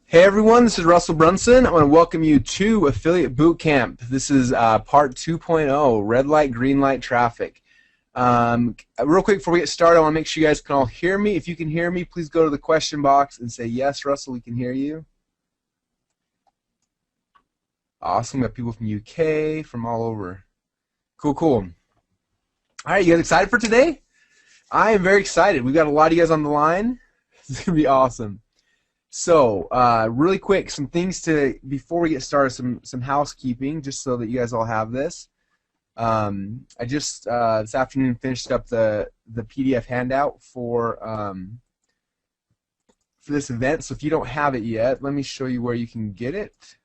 Hey everyone, this is Russell Brunson. I want to welcome you to Affiliate Bootcamp. This is part 2.0, red light, green light traffic. Real quick before we get started, I want to make sure you guys can all hear me. If you can hear me, please go to the question box and say, yes, Russell, we can hear you. Awesome, we got people from UK, from all over. Cool, cool. All right, you guys excited for today? I am very excited. We've got a lot of you guys on the line. It's going to be awesome. So, really quick, some things before we get started, some housekeeping, just so that you guys all have this. I just, this afternoon, finished up the PDF handout for this event, so if you don't have it yet, let me show you where you can get it.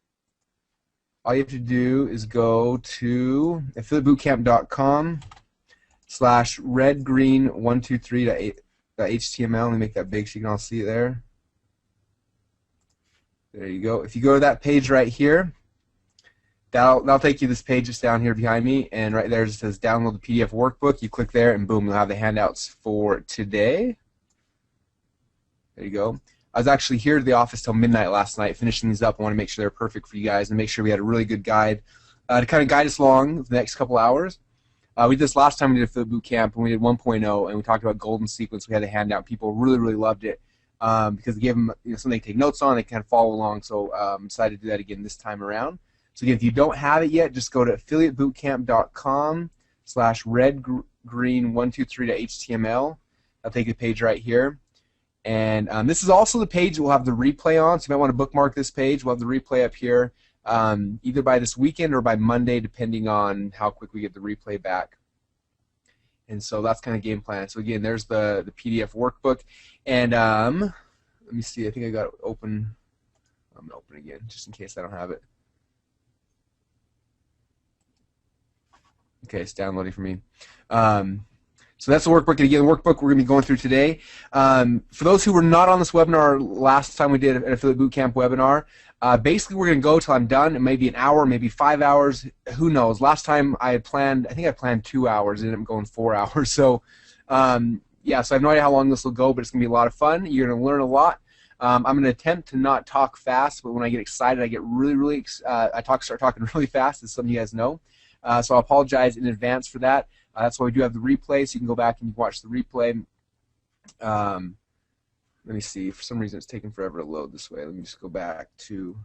All you have to do is go to affiliatebootcamp.com/redgreen123.html. Let me make that big so you can all see it there. There you go. If you go to that page right here, that'll take you to this page just down here behind me, and right there it says download the PDF workbook. You click there, and boom, you'll have the handouts for today. There you go. I was actually here at the office till midnight last night finishing these up. I want to make sure they're perfect for you guys and make sure we had a really good guide to kind of guide us along the next couple hours. We did this last time we did Affiliate Bootcamp, and we did 1.0, and we talked about golden sequence. We had a handout. People really, really loved it. Because it gave them something they can take notes on, they kind of follow along. So decided to do that again this time around. So again, if you don't have it yet, just go to affiliatebootcamp.com/redgreen123.html. I'll take the page right here. And this is also the page we'll have the replay on, so you might want to bookmark this page. We'll have the replay up here either by this weekend or by Monday, depending on how quick we get the replay back. And so that's kind of game plan. So again, there's the PDF workbook. And let me see, I think I got it open. I'm going to open again, just in case I don't have it. Okay, it's downloading for me. So that's the workbook. And again, the workbook we're going to be going through today. For those who were not on this webinar last time we did an Affiliate Bootcamp webinar, basically we're going to go till I'm done. It may be an hour, maybe 5 hours. Who knows? Last time I had planned, I think I planned 2 hours. It ended up going 4 hours. So, yeah, so I have no idea how long this will go, but it's going to be a lot of fun. You're going to learn a lot. I'm going to attempt to not talk fast, but when I get excited, I get really start talking really fast, as some of you guys know. So I apologize in advance for that. That's why we do have the replay, so you can go back and you can watch the replay. Let me see. For some reason, it's taking forever to load this way. Let me just go back to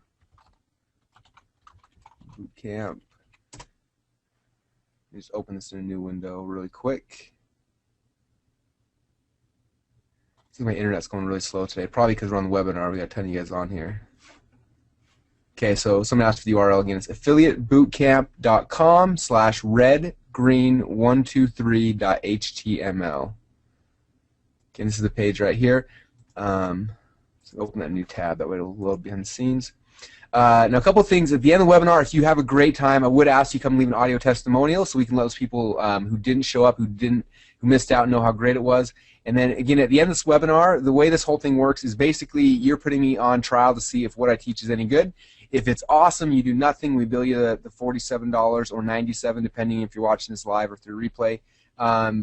Bootcamp. Let me just open this in a new window really quick. I think my internet's going really slow today, probably because we're on the webinar. We got a ton of you guys on here. Okay, so someone asked for the URL again. It's affiliatebootcamp.com/redgreen123.html. Okay, this is the page right here. So open that new tab. That way it'll load behind the scenes. Now, a couple of things. At the end of the webinar, if you have a great time, I would ask you come leave an audio testimonial so we can let those people who didn't show up, who missed out, know how great it was. And then, again, at the end of this webinar, the way this whole thing works is basically you're putting me on trial to see if what I teach is any good. If it's awesome, you do nothing. We bill you the $47 or $97, depending if you're watching this live or through replay.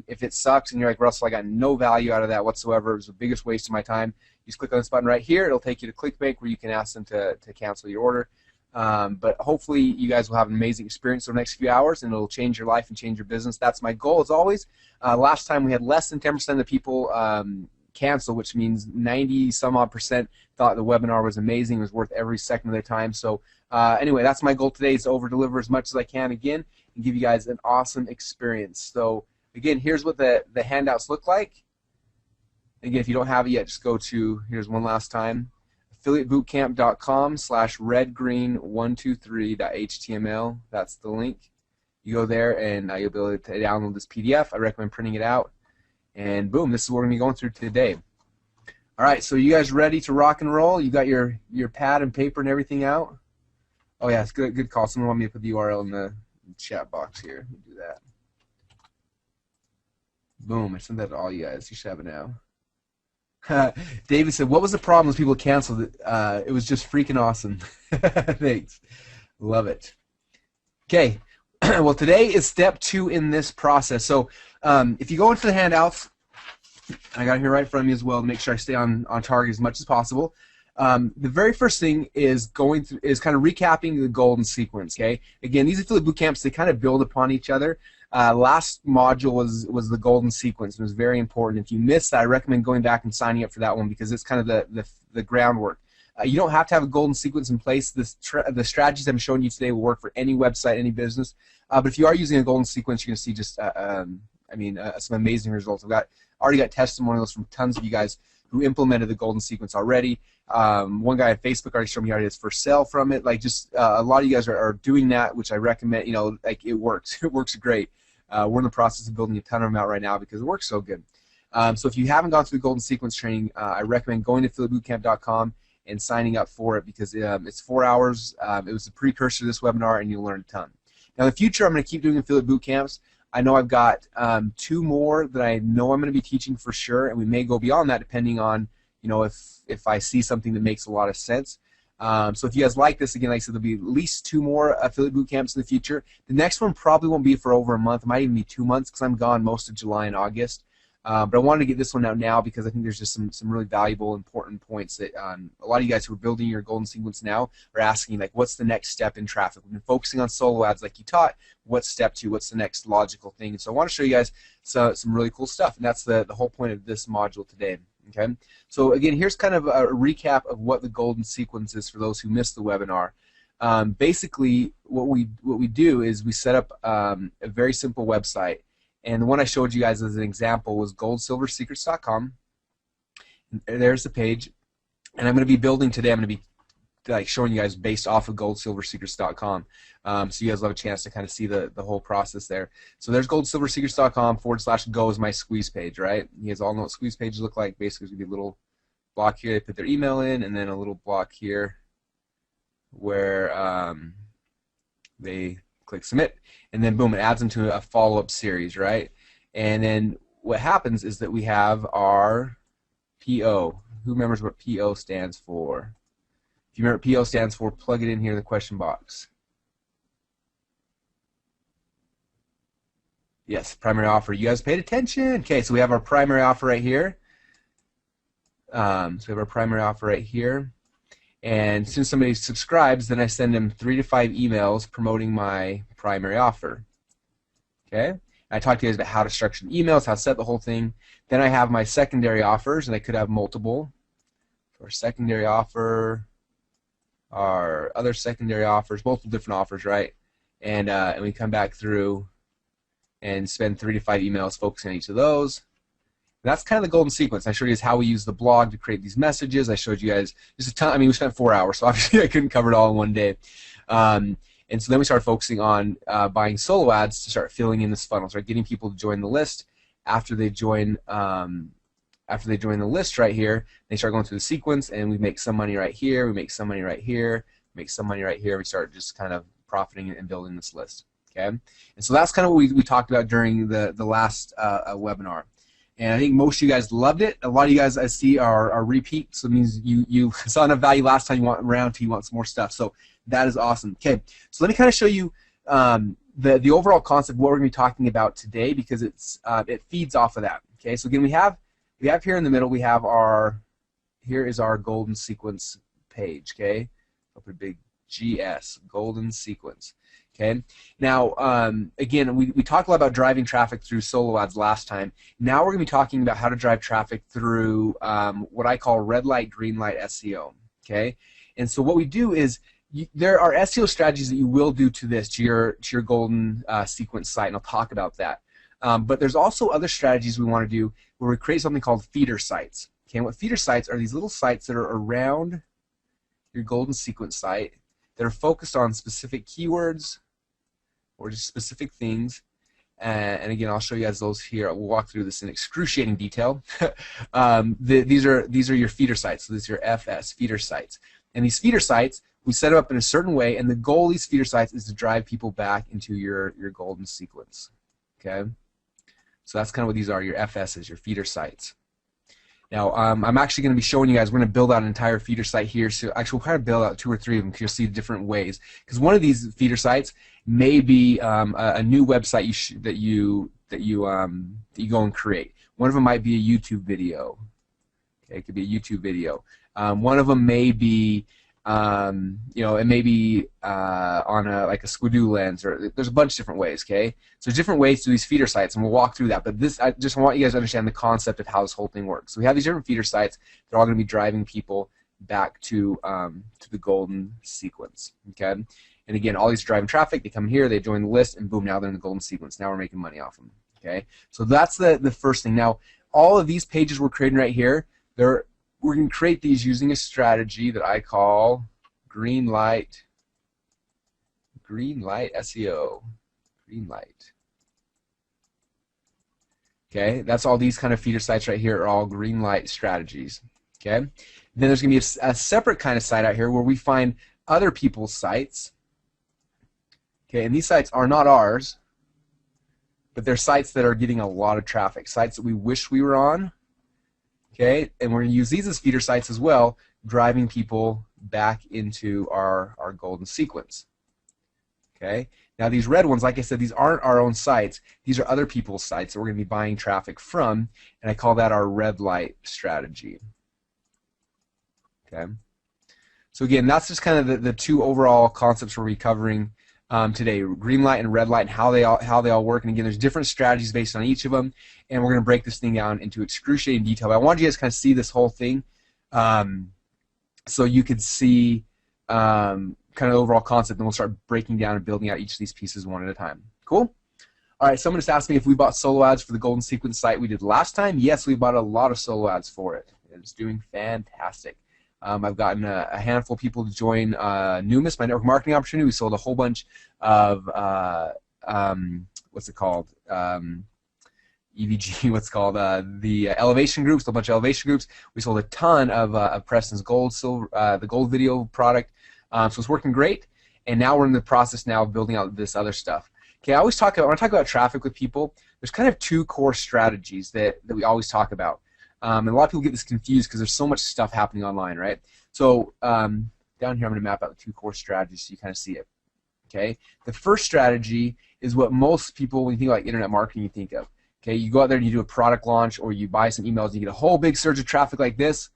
If it sucks and you're like, Russell, I got no value out of that whatsoever, it was the biggest waste of my time, you just click on this button right here. It'll take you to ClickBank where you can ask them to cancel your order. But hopefully you guys will have an amazing experience over the next few hours, and it'll change your life and change your business. That's my goal as always. Last time we had less than 10% of the people cancel, which means 90-some-odd% thought the webinar was amazing, it was worth every second of their time. So anyway, that's my goal today, is to over-deliver as much as I can again and give you guys an awesome experience. So again, here's what the handouts look like. Again, if you don't have it yet, just go to, here's one last time, affiliatebootcamp.com/redgreen123.html. That's the link. You go there and you'll be able to download this PDF. I recommend printing it out. And boom, this is what we're going to be going through today. All right, so you guys ready to rock and roll? You got your pad and paper and everything out? Oh yeah, it's good call. Someone want me to put the URL in the chat box here. Let me do that. Boom, I sent that to all you guys. You should have it now. David said, what was the problem with people canceled it? It was just freaking awesome. Thanks. Love it. Okay. Well, today is step 2 in this process. So if you go into the handouts, I got it here right in front of me as well to make sure I stay on target as much as possible. The very first thing is kind of recapping the golden sequence. Okay, again, these affiliate boot camps, they kind of build upon each other. Last module was the golden sequence. It was very important. If you missed that, I recommend going back and signing up for that one because it's kind of the groundwork. You don't have to have a golden sequence in place. The strategies I'm showing you today will work for any website, any business. But if you are using a golden sequence, you're going to see just, some amazing results. I've already got testimonials from tons of you guys who implemented the golden sequence already. One guy on Facebook already showed me how it is for sale from it. Like a lot of you guys are doing that, which I recommend. Like it works. It works great. We're in the process of building a ton of them out right now because it works so good. So if you haven't gone through the golden sequence training, I recommend going to affiliatebootcamp.com and signing up for it because it's 4 hours. It was the precursor to this webinar, and you'll learn a ton. Now in the future, I'm going to keep doing affiliate boot camps. I know I've got 2 more that I know I'm going to be teaching for sure, and we may go beyond that depending on if I see something that makes a lot of sense. So if you guys like this, again, like I said, there'll be at least 2 more affiliate boot camps in the future. The next one probably won't be for over a month. It might even be 2 months because I'm gone most of July and August. But I wanted to get this one out now because I think there's just some really valuable, important points that a lot of you guys who are building your golden sequence now are asking, like, what's the next step in traffic? We've been focusing on solo ads like you taught. What's step 2? What's the next logical thing? And so I want to show you guys some really cool stuff, and that's the whole point of this module today. Okay. So again, here's kind of a recap of what the golden sequence is for those who missed the webinar. Basically, what we do is we set up a very simple website. And the one I showed you guys as an example was goldsilversecrets.com. There's the page. And I'm going to be building today. I'm going to be showing you guys based off of goldsilversecrets.com. So you guys will have a chance to kind of see the whole process there. So there's goldsilversecrets.com/go is my squeeze page, right? You guys all know what squeeze pages look like. Basically, there's going to be a little block here. They put their email in, and then a little block here where they click submit, and then boom, it adds them to a follow-up series, right? And then what happens is that we have our PO. Who remembers what PO stands for? If you remember what PO stands for, plug it in here in the question box. Yes, primary offer. You guys paid attention. Okay, so we have our primary offer right here. So we have our primary offer right here. And as soon as somebody subscribes, then I send them 3 to 5 emails promoting my primary offer. Okay? And I talked to you guys about how to structure the emails, how to set the whole thing. Then I have my secondary offers, and I could have multiple. So our secondary offer, our other secondary offers, multiple different offers, right? And we come back through and spend 3 to 5 emails focusing on each of those. That's kind of the golden sequence. I showed you guys how we use the blog to create these messages. I showed you guys just a ton. I mean, we spent 4 hours, so obviously I couldn't cover it all in one day. And so then we started focusing on buying solo ads to start filling in this funnel, start getting people to join the list. After they join the list right here, they start going through the sequence, and we make some money right here. We make some money right here. We make some money right here. We start just kind of profiting and building this list. Okay, and so that's kind of what we talked about during the last webinar. And I think most of you guys loved it. A lot of you guys I see are repeat, so it means you saw enough value last time, you want around to, you want some more stuff. So that is awesome. Okay, so let me kind of show you the overall concept of what we're going to be talking about today, because it feeds off of that. Okay, so again, we have here in the middle, we have here is our golden sequence page. Okay, I'll put a big GS, golden sequence. Okay. Now, again, we talked a lot about driving traffic through solo ads last time. Now we're going to be talking about how to drive traffic through what I call red light, green light SEO. Okay. And so what we do is there are SEO strategies that you will do to your golden sequence site, and I'll talk about that. But there's also other strategies we want to do where we create something called feeder sites. Okay. And what feeder sites are, these little sites that are around your golden sequence site that are focused on specific keywords or just specific things, and again, I'll show you guys those here. We'll walk through this in excruciating detail. These are your feeder sites. So these are your FS feeder sites, and these feeder sites we set them up in a certain way, and the goal of these feeder sites is to drive people back into your golden sequence. Okay, so that's kind of what these are, your FSs, your feeder sites. Now, I'm actually going to be showing you guys, we're going to build out an entire feeder site here. So actually, we'll kind of build out 2 or 3 of them because you'll see different ways. Because one of these feeder sites may be a new website that you go and create. One of them might be a YouTube video. Okay, it could be a YouTube video. One of them may be, it may be on like a squidoo lens, or there's a bunch of different ways, okay? So there's different ways to these feeder sites, and we'll walk through that. But this, I just want you guys to understand the concept of how this whole thing works. So we have these different feeder sites. They're all going to be driving people back to the golden sequence, okay? And again, all these driving traffic, they come here, they join the list, and boom, now they're in the golden sequence. Now we're making money off them, okay? So that's the first thing. Now, all of these pages we're creating right here, we're going to create these using a strategy that I call green light SEO. Green light. Okay, that's all these kind of feeder sites right here are all green light strategies. Okay, then there's going to be a separate kind of site out here where we find other people's sites. Okay, and these sites are not ours, but they're sites that are getting a lot of traffic, sites that we wish we were on. Okay, and we're going to use these as feeder sites as well, driving people back into our golden sequence. Okay, now these red ones, like I said, these aren't our own sites. These are other people's sites that we're going to be buying traffic from, and I call that our red light strategy. Okay, so again, that's just kind of the two overall concepts we'll be covering today: green light and red light, and how they all work. And again, there's different strategies based on each of them, and we're going to break this thing down into excruciating detail. But I wanted you guys to kind of see this whole thing, so you could see kind of the overall concept, and we'll start breaking down and building out each of these pieces one at a time. Cool? All right, someone just asked me if we bought solo ads for the golden sequence site we did last time. Yes, we bought a lot of solo ads for it. It's doing fantastic. I've gotten a handful of people to join Numis, my network marketing opportunity. We sold a whole bunch of, what's it called? EVG, what's called the elevation groups, a bunch of elevation groups. We sold a ton of Preston's Gold, the Gold video product. So it's working great. And now we're in the process now of building out this other stuff. Okay, when I talk about traffic with people, there's kind of two core strategies that we always talk about. And a lot of people get this confused because there's so much stuff happening online, right? So down here I'm going to map out the two core strategies so you kind of see it. Okay, the first strategy is what most people, when you think about internet marketing, you think of. Okay, you go out there and you do a product launch, or you buy some emails and you get a whole big surge of traffic like this.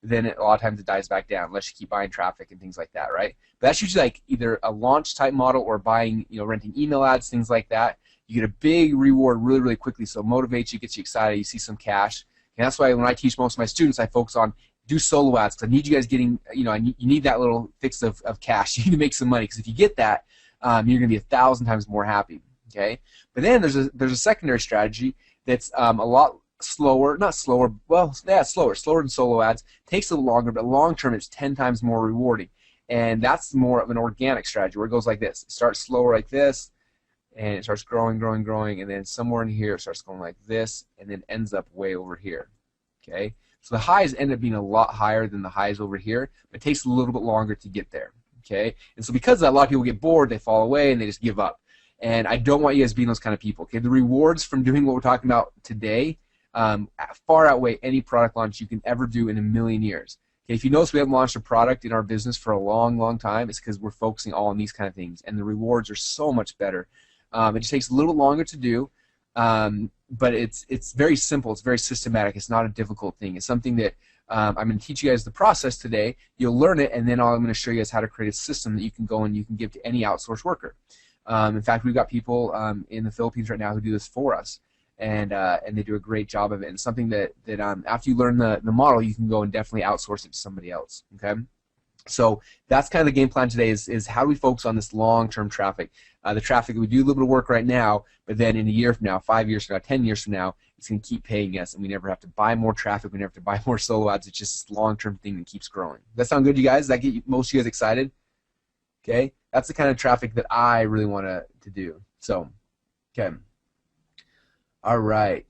Then a lot of times it dies back down unless you keep buying traffic and things like that, right? But that's usually like either a launch type model or buying, renting email ads, things like that. You get a big reward really, really quickly, so it motivates you, gets you excited, you see some cash. And that's why when I teach most of my students, I focus on do solo ads, because I need you guys getting, you need that little fix of cash. You need to make some money, because if you get that, you're going to be 1,000 times more happy. Okay, but then there's a secondary strategy that's a lot slower, not slower, well, yeah, slower than solo ads. Takes a little longer, but long term it's 10 times more rewarding. And that's more of an organic strategy where it goes like this. It starts slower like this, and it starts growing, and then somewhere in here it starts going like this, and then ends up way over here. Okay, so the highs end up being a lot higher than the highs over here, but it takes a little bit longer to get there. Okay, and so because of that, a lot of people get bored, they fall away, and they just give up. And I don't want you guys being those kind of people. Okay, the rewards from doing what we're talking about today far outweigh any product launch you can ever do in a million years. Okay, if you notice we haven't launched a product in our business for a long, long time, it's because we're focusing all on these kind of things, and the rewards are so much better. It just takes a little longer to do, but it's very simple. It's very systematic. It's not a difficult thing. It's something that I'm going to teach you guys the process today. You'll learn it, and then I'm going to show you guys how to create a system that you can go and you can give to any outsourced worker. In fact, we've got people in the Philippines right now who do this for us, and they do a great job of it. And something that after you learn the model, you can go and definitely outsource it to somebody else. Okay. So that's kind of the game plan today is how do we focus on this long-term traffic. The traffic, we do a little bit of work right now, but then in a year from now, 5 years from now, 10 years from now, it's going to keep paying us, and we never have to buy more traffic. We never have to buy more solo ads. It's just this long-term thing that keeps growing. Does that sound good, you guys? Does that get most of you guys excited? Okay, that's the kind of traffic that I really want to do. So, okay. All right.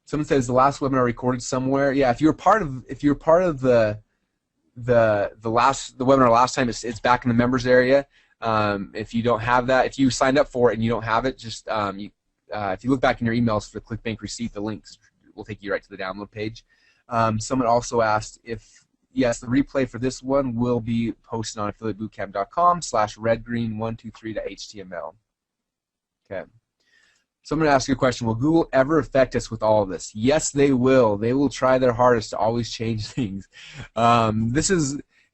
Someone says the last webinar recorded somewhere. Yeah, if you were part of the webinar last time, it's back in the members area. If you don't have that, if you signed up for it and you don't have it, just if you look back in your emails for the ClickBank receipt, the links will take you right to the download page. Someone also asked if yes, the replay for this one will be posted on affiliatebootcamp.com/redgreen123.html. Okay. So I'm going to ask you a question. Will Google ever affect us with all of this? Yes, they will. They will try their hardest to always change things. But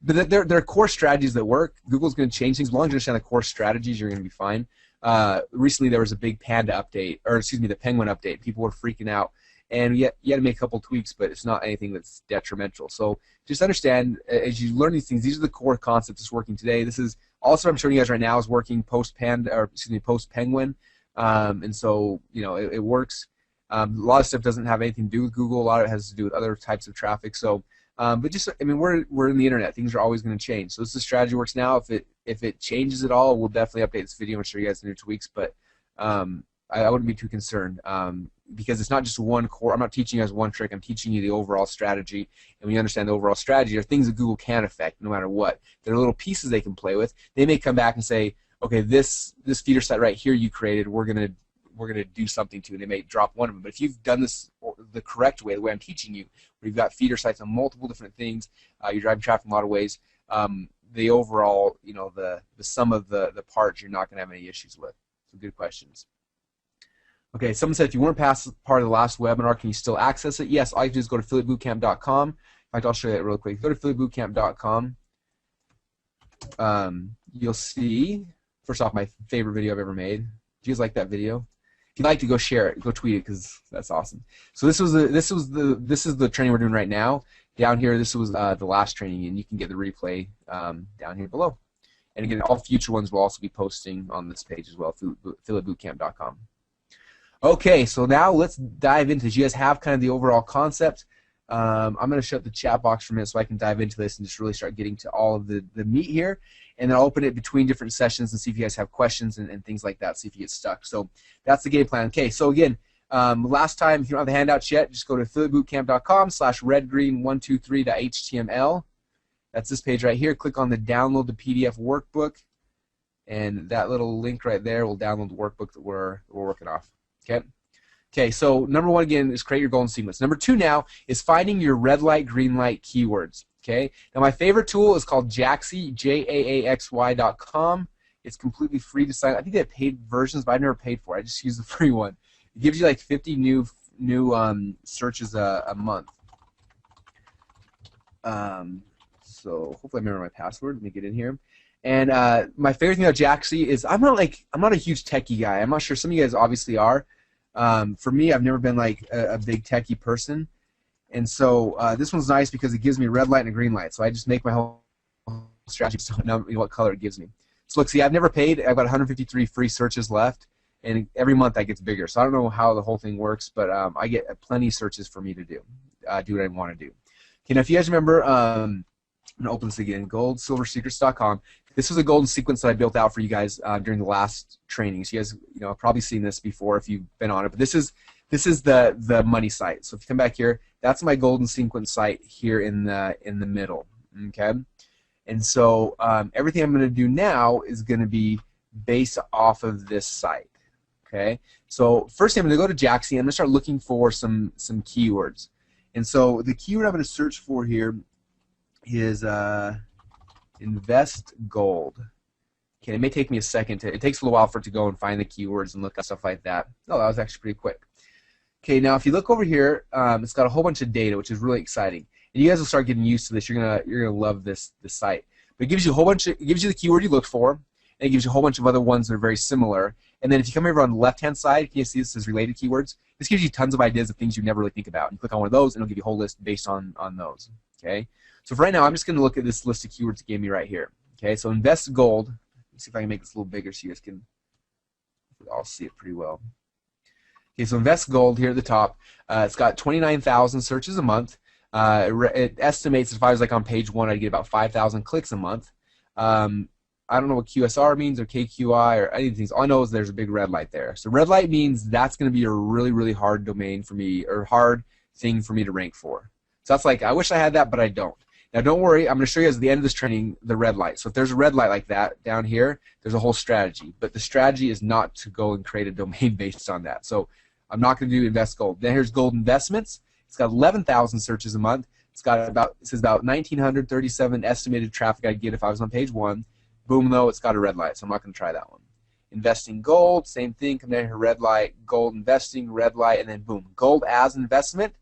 there are core strategies that work. Google's going to change things. As long as you understand the core strategies, you're going to be fine. Recently, there was a big Panda update, or excuse me, the Penguin update. People were freaking out. And you had to make a couple tweaks, but it's not anything that's detrimental. So just understand, as you learn these things, these are the core concepts that's working today. This is also, I'm showing you guys right now, is working post-Panda, or excuse me, post-Penguin. And so, you know, it works. A lot of stuff doesn't have anything to do with Google. A lot of it has to do with other types of traffic. So, but just, I mean, we're in the internet. Things are always going to change. So this is the strategy works now. If it changes at all, we'll definitely update this video and show you guys the new tweaks. But I wouldn't be too concerned because it's not just one core. I'm not teaching you guys one trick. I'm teaching you the overall strategy. And when you understand the overall strategy, there are things that Google can affect no matter what. There are little pieces they can play with. They may come back and say, okay, this feeder site right here you created, we're gonna do something to, and they may drop one of them. But if you've done this the correct way, the way I'm teaching you, where you've got feeder sites on multiple different things, you're driving traffic in a lot of ways, the overall, you know, the sum of the parts, you're not gonna have any issues with. So good questions. Okay, someone said if you weren't past part of the last webinar, can you still access it? Yes, all you have to do is go to affiliatebootcamp.com. In fact, I'll show you that real quick. Go to affiliatebootcamp.com. You'll see, first off, my favorite video I've ever made. Do you guys like that video? If you'd like to, go share it, go tweet it, because that's awesome. So this is the training we're doing right now. Down here, this was the last training, and you can get the replay down here below. And again, all future ones will also be posting on this page as well, affiliatebootcamp.com. Okay, so now let's dive into this. You guys have kind of the overall concept. I'm going to shut the chat box for a minute so I can dive into this and just really start getting to all of the meat here. And then I'll open it between different sessions and see if you guys have questions and things like that, see if you get stuck. So that's the game plan. Okay, so again, last time, if you don't have the handouts yet, just go to affiliatebootcamp.com/redgreen123.html. That's this page right here. Click on the download the PDF workbook, and that little link right there will download the workbook that we're working off. Okay. Okay, so number one, again, is create your golden sequence. Number two now is finding your red light, green light keywords. Okay. Now my favorite tool is called Jaaxy, JAAXY.com. It's completely free to sign up. I think they have paid versions, but I've never paid for it. I just use the free one. It gives you like 50 new searches a month. So hopefully I remember my password. Let me get in here. And my favorite thing about Jaaxy is I'm not a huge techie guy. I'm not sure. Some of you guys obviously are. For me, I've never been like a big techie person, and so this one's nice because it gives me a red light and a green light. So I just make my whole strategy so I know what color it gives me. So look, see, I've never paid. I've got 153 free searches left, and every month that gets bigger. So I don't know how the whole thing works, but I get plenty of searches for me to do what I want to do. Okay, now if you guys remember, I'm gonna open this again. GoldSilverSecrets.com. This was a golden sequence that I built out for you guys during the last training. So you guys, have probably seen this before if you've been on it. But this is the money site. So if you come back here, that's my golden sequence site here in the middle. Okay, and so everything I'm going to do now is going to be based off of this site. Okay, so first thing I'm going to go to Jaaxy. I'm going to start looking for some keywords. And so the keyword I'm going to search for here is invest gold. Okay, it may take me a second. It takes a little while for it to go and find the keywords and look at stuff like that. Oh, that was actually pretty quick. Okay, now if you look over here, it's got a whole bunch of data, which is really exciting. And you guys will start getting used to this. You're gonna love this site. But it gives you a whole bunch. It gives you the keyword you look for, and it gives you a whole bunch of other ones that are very similar. And then if you come over on the left-hand side, you see this says related keywords. This gives you tons of ideas of things you never really think about. You click on one of those, and it'll give you a whole list based on those. Okay. So for right now, I'm just going to look at this list of keywords it gave me right here. Okay, so invest gold. Let's see if I can make this a little bigger so you guys can all see it pretty well. Okay, so invest gold here at the top. It's got 29,000 searches a month. It estimates if I was like on page one, I'd get about 5,000 clicks a month. I don't know what QSR means or KQI or any of these. All I know is there's a big red light there. So red light means that's going to be a really, really hard domain for me or hard thing for me to rank for. So that's like, I wish I had that, but I don't. Now don't worry, I'm going to show you guys at the end of this training the red light. So if there's a red light like that down here, there's a whole strategy. But the strategy is not to go and create a domain based on that. So I'm not going to do invest gold. Then here's gold investments. It's got 11,000 searches a month. It says about 1,937 estimated traffic I'd get if I was on page one. Boom, though, it's got a red light, so I'm not going to try that one. investing gold, same thing, come down here, red light, gold investing, red light, and then boom, gold as investment.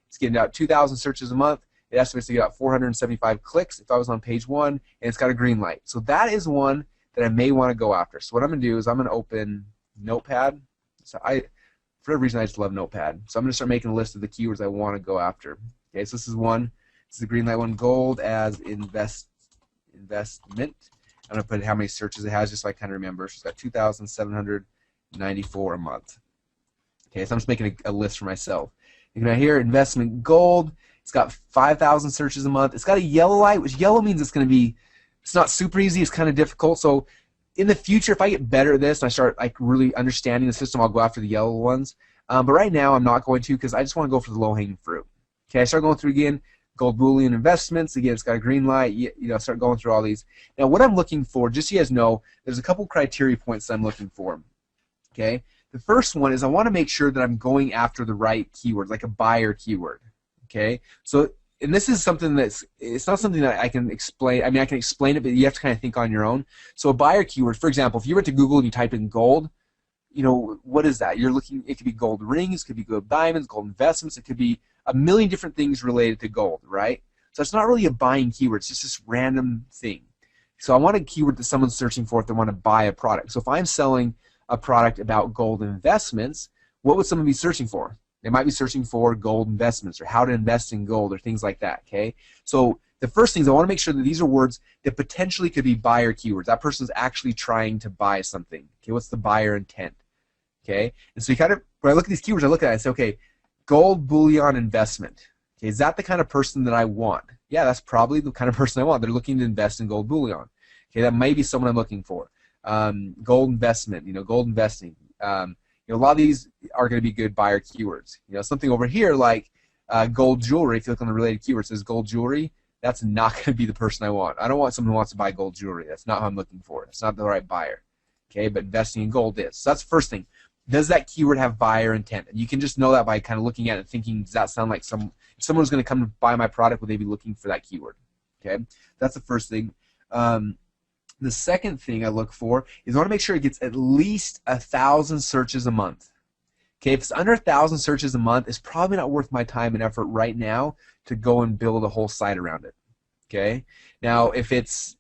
It's getting out 2,000 searches a month. It estimates to get out 475 clicks if I was on page 1, and it's got a green light. So that is one that I may want to go after. So what I'm going to do is I'm going to open Notepad. So for whatever reason, I just love Notepad. So I'm going to start making a list of the keywords I want to go after. Okay, so this is one. This is the green light one, gold as investment. I'm going to put how many searches it has just so I kind of remember. So it's got 2,794 a month. Okay, so I'm just making a list for myself. You can here, investment gold. It's got 5,000 searches a month. It's got a yellow light, which yellow means it's going to be, it's not super easy, it's kind of difficult. So in the future, if I get better at this and I start like really understanding the system, I'll go after the yellow ones. But right now, I'm not going to because I just want to go for the low-hanging fruit. Okay, I start going through again, gold bullion investments. Again, it's got a green light. You know, start going through all these. Now, what I'm looking for, just so you guys know, there's a couple criteria points that I'm looking for. Okay, the first one is I want to make sure that I'm going after the right keyword, like a buyer keyword. Okay, so and this is something that's, it's not something that I can explain. I mean, I can explain it, but you have to kind of think on your own. So a buyer keyword, for example, if you went to Google and you type in gold, you know, what is that? You're looking, it could be gold rings, it could be gold diamonds, gold investments, it could be a million different things related to gold, right? So it's not really a buying keyword, it's just this random thing. So I want a keyword that someone's searching for if they want to buy a product. So if I'm selling a product about gold investments, what would someone be searching for? They might be searching for gold investments or how to invest in gold or things like that, okay? So the first thing is I want to make sure that these are words that potentially could be buyer keywords. That person's actually trying to buy something. Okay, what's the buyer intent? Okay, and so you kind of, when I look at these keywords, I look at it and I say, okay, gold bullion investment. Okay, is that the kind of person that I want? Yeah, that's probably the kind of person I want. They're looking to invest in gold bullion. Okay, that may be someone I'm looking for. Gold investment, you know, gold investing. You know, a lot of these are going to be good buyer keywords. You know, something over here like gold jewelry, if you look on the related keywords, says gold jewelry, that's not going to be the person I want. I don't want someone who wants to buy gold jewelry. That's not who I'm looking for. It's not the right buyer. Okay, but investing in gold is. So that's the first thing. Does that keyword have buyer intent? And you can just know that by kind of looking at it and thinking, does that sound like if someone's going to come to buy my product, would they be looking for that keyword? Okay, that's the first thing. The second thing I look for is I want to make sure it gets at least 1,000 searches a month. Okay, if it's under 1,000 searches a month, it's probably not worth my time and effort right now to go and build a whole site around it. Okay, now if it's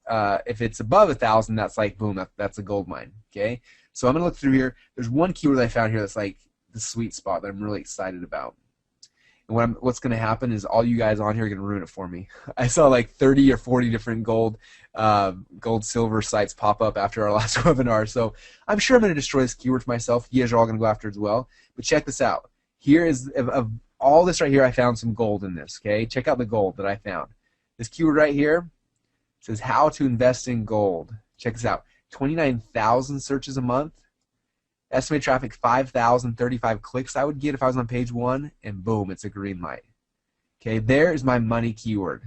above 1,000, that's like boom, that's a gold mine. Okay, so I'm gonna look through here. There's one keyword that I found here that's like the sweet spot that I'm really excited about. And what's going to happen is all you guys on here are going to ruin it for me. I saw like 30 or 40 different gold, silver sites pop up after our last webinar. So I'm sure I'm going to destroy this keyword for myself. You guys are all going to go after it as well. But check this out. Here is, of all this right here, I found some gold in this. Okay, check out the gold that I found. This keyword right here says how to invest in gold. Check this out. 29,000 searches a month. Estimated traffic 5,035 clicks I would get if I was on page 1, and boom, it's a green light. Okay, there is my money keyword.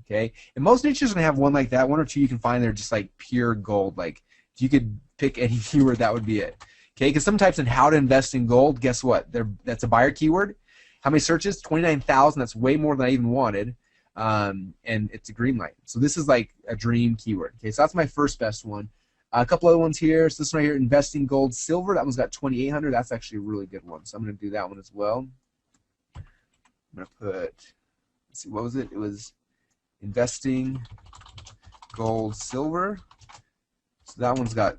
Okay, and most niches are going to have one like that. One or two you can find they're just like pure gold. Like if you could pick any keyword, that would be it. Okay, because some types in how to invest in gold, guess what? That's a buyer keyword. How many searches? 29,000. That's way more than I even wanted, and it's a green light. So this is like a dream keyword. Okay, so that's my first best one. A couple other ones here. So this one right here, investing gold, silver. That one's got 2,800. That's actually a really good one. So I'm going to do that one as well. I'm going to put, let's see, what was it? It was investing gold, silver. So that one's got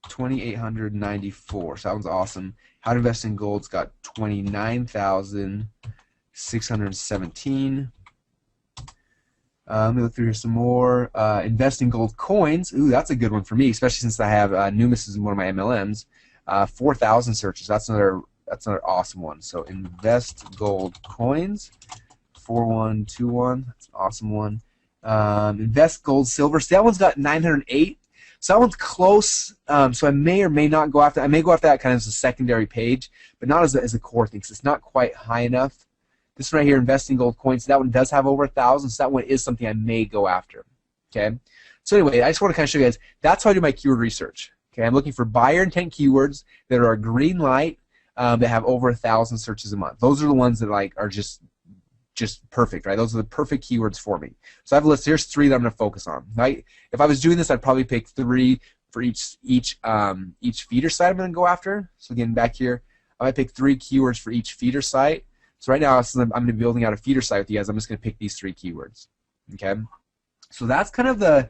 2,894. So that one's awesome. How to invest in gold's got 29,617. Let me look through here some more. Invest in gold coins. Ooh, that's a good one for me, especially since I have Numis in one of my MLMs. 4,000 searches. That's another awesome one. So invest gold coins. 4121. That's an awesome one. Invest gold silver. So that one's got 908. So that one's close. So I may or may not go after. I may go after that kind of as a secondary page, but not as a core thing. So it's not quite high enough. This one right here, investing gold coins, so that one does have over 1,000, so that one is something I may go after. Okay. So anyway, I just want to kind of show you guys, that's how I do my keyword research. Okay, I'm looking for buyer intent keywords that are a green light that have over 1,000 searches a month. Those are the ones that like are just perfect, right? Those are the perfect keywords for me. So I have a list. Here's 3 that I'm going to focus on. Right? If I was doing this, I'd probably pick 3 for each feeder site I'm going to go after. So again, back here, I might pick 3 keywords for each feeder site. So right now, since I'm going to be building out a feeder site with you guys, I'm just going to pick these 3 keywords. Okay. So that's kind of the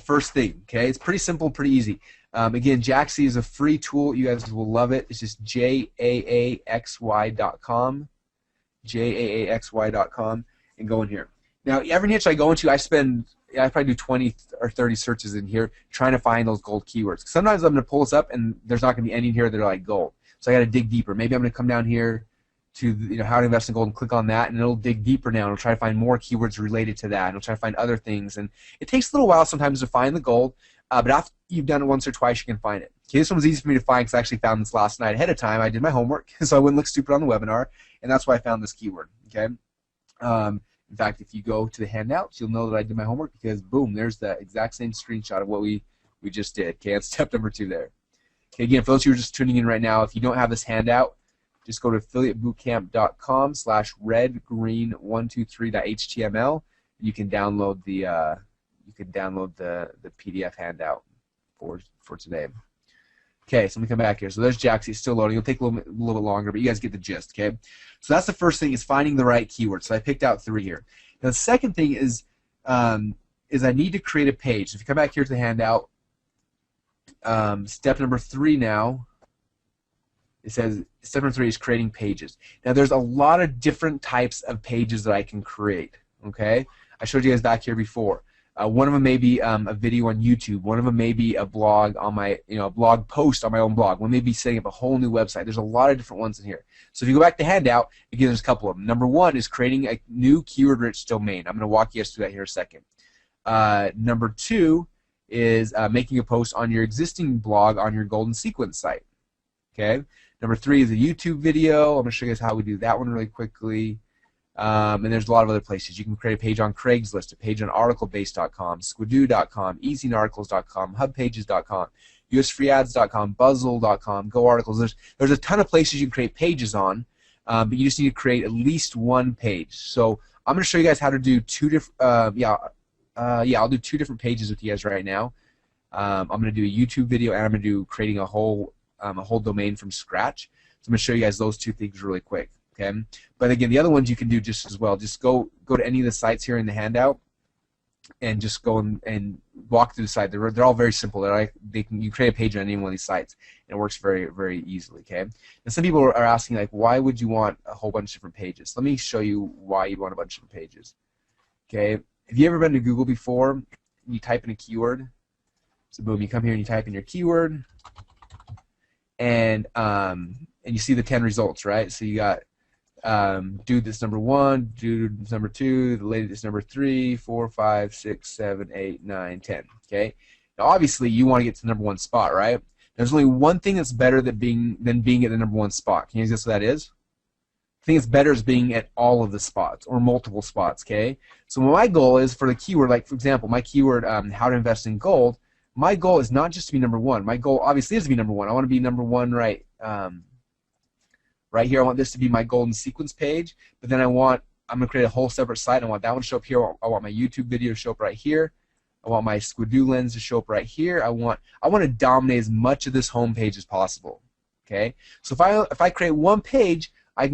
first thing. Okay, it's pretty simple, pretty easy. Again, Jaxy is a free tool. You guys will love it. It's just jaaxy.com, jaaxy.com, and go in here. Now, every niche I go into, I probably do 20 or 30 searches in here trying to find those gold keywords. Sometimes I'm going to pull this up and there's not going to be any in here that are like gold. So I got to dig deeper. Maybe I'm going to come down here to how to invest in gold and click on that, and it'll dig deeper now. It'll try to find more keywords related to that. And it'll try to find other things. And it takes a little while sometimes to find the gold, but after you've done it once or twice, you can find it. Okay, this one was easy for me to find because I actually found this last night ahead of time. I did my homework, so I wouldn't look stupid on the webinar, and that's why I found this keyword. Okay. In fact, if you go to the handouts, you'll know that I did my homework because, boom, there's the exact same screenshot of what we just did. Okay, that's step number 2 there. Okay, again, for those who are just tuning in right now, if you don't have this handout, just go to affiliatebootcamp.com/redgreen123.html. You can download the PDF handout for today. Okay, so let me come back here. So there's Jaxy. It's still loading. It'll take a little bit longer, but you guys get the gist. Okay, so that's the first thing, is finding the right keywords. So I picked out 3 here. Now the second thing is I need to create a page. So if you come back here to the handout, step number 3 now. It says step number 3 is creating pages. Now there's a lot of different types of pages that I can create. Okay, I showed you guys back here before. One of them may be a video on YouTube. One of them may be a blog on my, a blog post on my own blog. One may be setting up a whole new website. There's a lot of different ones in here. So if you go back to handout, again, there's a couple of them. Number 1 is creating a new keyword-rich domain. I'm going to walk you guys through that here in a second. Number 2 is making a post on your existing blog on your golden sequence site. Okay. Number 3 is a YouTube video. I'm going to show you guys how we do that one really quickly. And there's a lot of other places. You can create a page on Craigslist, a page on articlebase.com, squidoo.com, easyarticles.com, hubpages.com, usfreeads.com, buzzle.com, goarticles. There's a ton of places you can create pages on, but you just need to create at least 1 page. So I'm going to show you guys how to do 2 different. I'll do 2 different pages with you guys right now. I'm going to do a YouTube video, and I'm going to do creating a whole domain from scratch. So I'm going to show you guys those 2 things really quick. Okay, but again, the other ones you can do just as well. Just go to any of the sites here in the handout, and just go and walk through the site. They're all very simple. You create a page on any one of these sites, and it works very, very easily. Okay, and some people are asking, like, why would you want a whole bunch of different pages? Let me show you why you want a bunch of different pages. Okay, have you ever been to Google before? And you type in a keyword. So boom, you come here and you type in your keyword, and you see the 10 results, right? So you got dude that's number 1, dude that's number 2, the lady that's number 3, 4, 5, 6, 7, 8, 9, 10. Okay. Now obviously you want to get to the number 1 spot, right? There's only one thing that's better than being at the number 1 spot. Can you guess what that is? The thing that's better is being at all of the spots or multiple spots. Okay. So my goal is for the keyword, like for example, my keyword, how to invest in gold. My goal is not just to be number 1. My goal obviously is to be number 1. I want to be number 1 right. Right here, I want this to be my golden sequence page, but then I'm going to create a whole separate site. I want that one to show up here. I want my YouTube video to show up right here. I want my Squidoo lens to show up right here. I want to dominate as much of this home page as possible. Okay, so if I create 1 page, my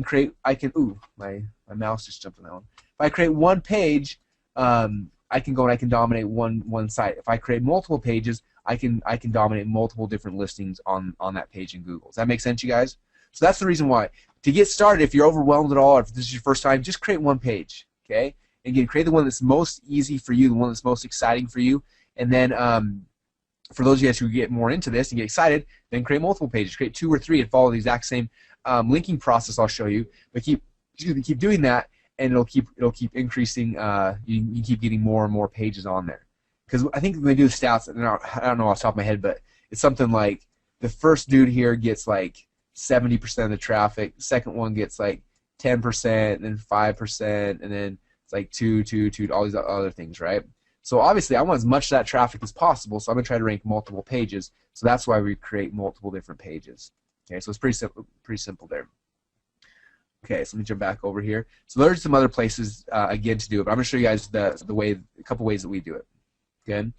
mouse just jumped on that one. If I create 1 page, I can go and I can dominate one site. If I create multiple pages, I can dominate multiple different listings on that page in Google. Does that make sense, you guys? So that's the reason why. To get started, if you're overwhelmed at all, or if this is your first time, just create 1 page. Okay? And again, create the one that's most easy for you, the one that's most exciting for you. And then for those of you guys who get more into this and get excited, then create multiple pages. Create 2 or 3 and follow the exact same linking process I'll show you. But keep doing that, and it'll keep increasing. You keep getting more and more pages on there. Because I think when they do the stats, I don't know off the top of my head, but it's something like the first dude here gets like 70% of the traffic. The second one gets like 10%, and then 5%, and then it's like 2, all these other things, right? So obviously, I want as much of that traffic as possible, so I'm going to try to rank multiple pages. So that's why we create multiple different pages. Okay, so it's pretty simple there. Okay, so let me jump back over here. So there's some other places again to do it, but I'm going to show you guys a couple ways that we do it. Okay,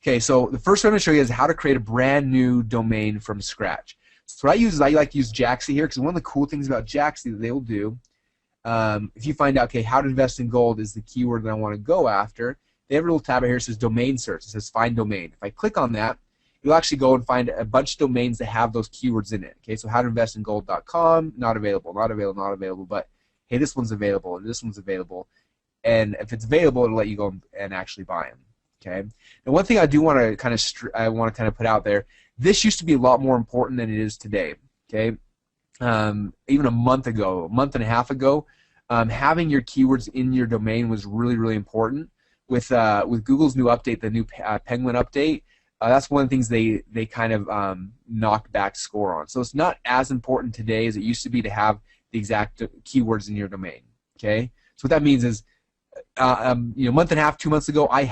Okay, so the first one I'm going to show you is how to create a brand new domain from scratch. So what I use is I like to use Jaxi here, because one of the cool things about Jaxi that they will do, if you find out, okay, how to invest in gold is the keyword that I want to go after, they have a little tab right here that says domain search. It says find domain. If I click on that, you'll actually go and find a bunch of domains that have those keywords in it. Okay, so howtoinvestingold.com, not available, not available, not available, but hey, this one's available, and this one's available. And if it's available, it'll let you go and actually buy them. Okay. Now, one thing I do want to kind of put out there, this used to be a lot more important than it is today. Okay. Even a month and a half ago, having your keywords in your domain was really, really important. With Google's new update, the new Penguin update, that's one of the things they kind of knocked back score on. So it's not as important today as it used to be to have the exact keywords in your domain. Okay. So what that means is, a month and a half, 2 months ago, I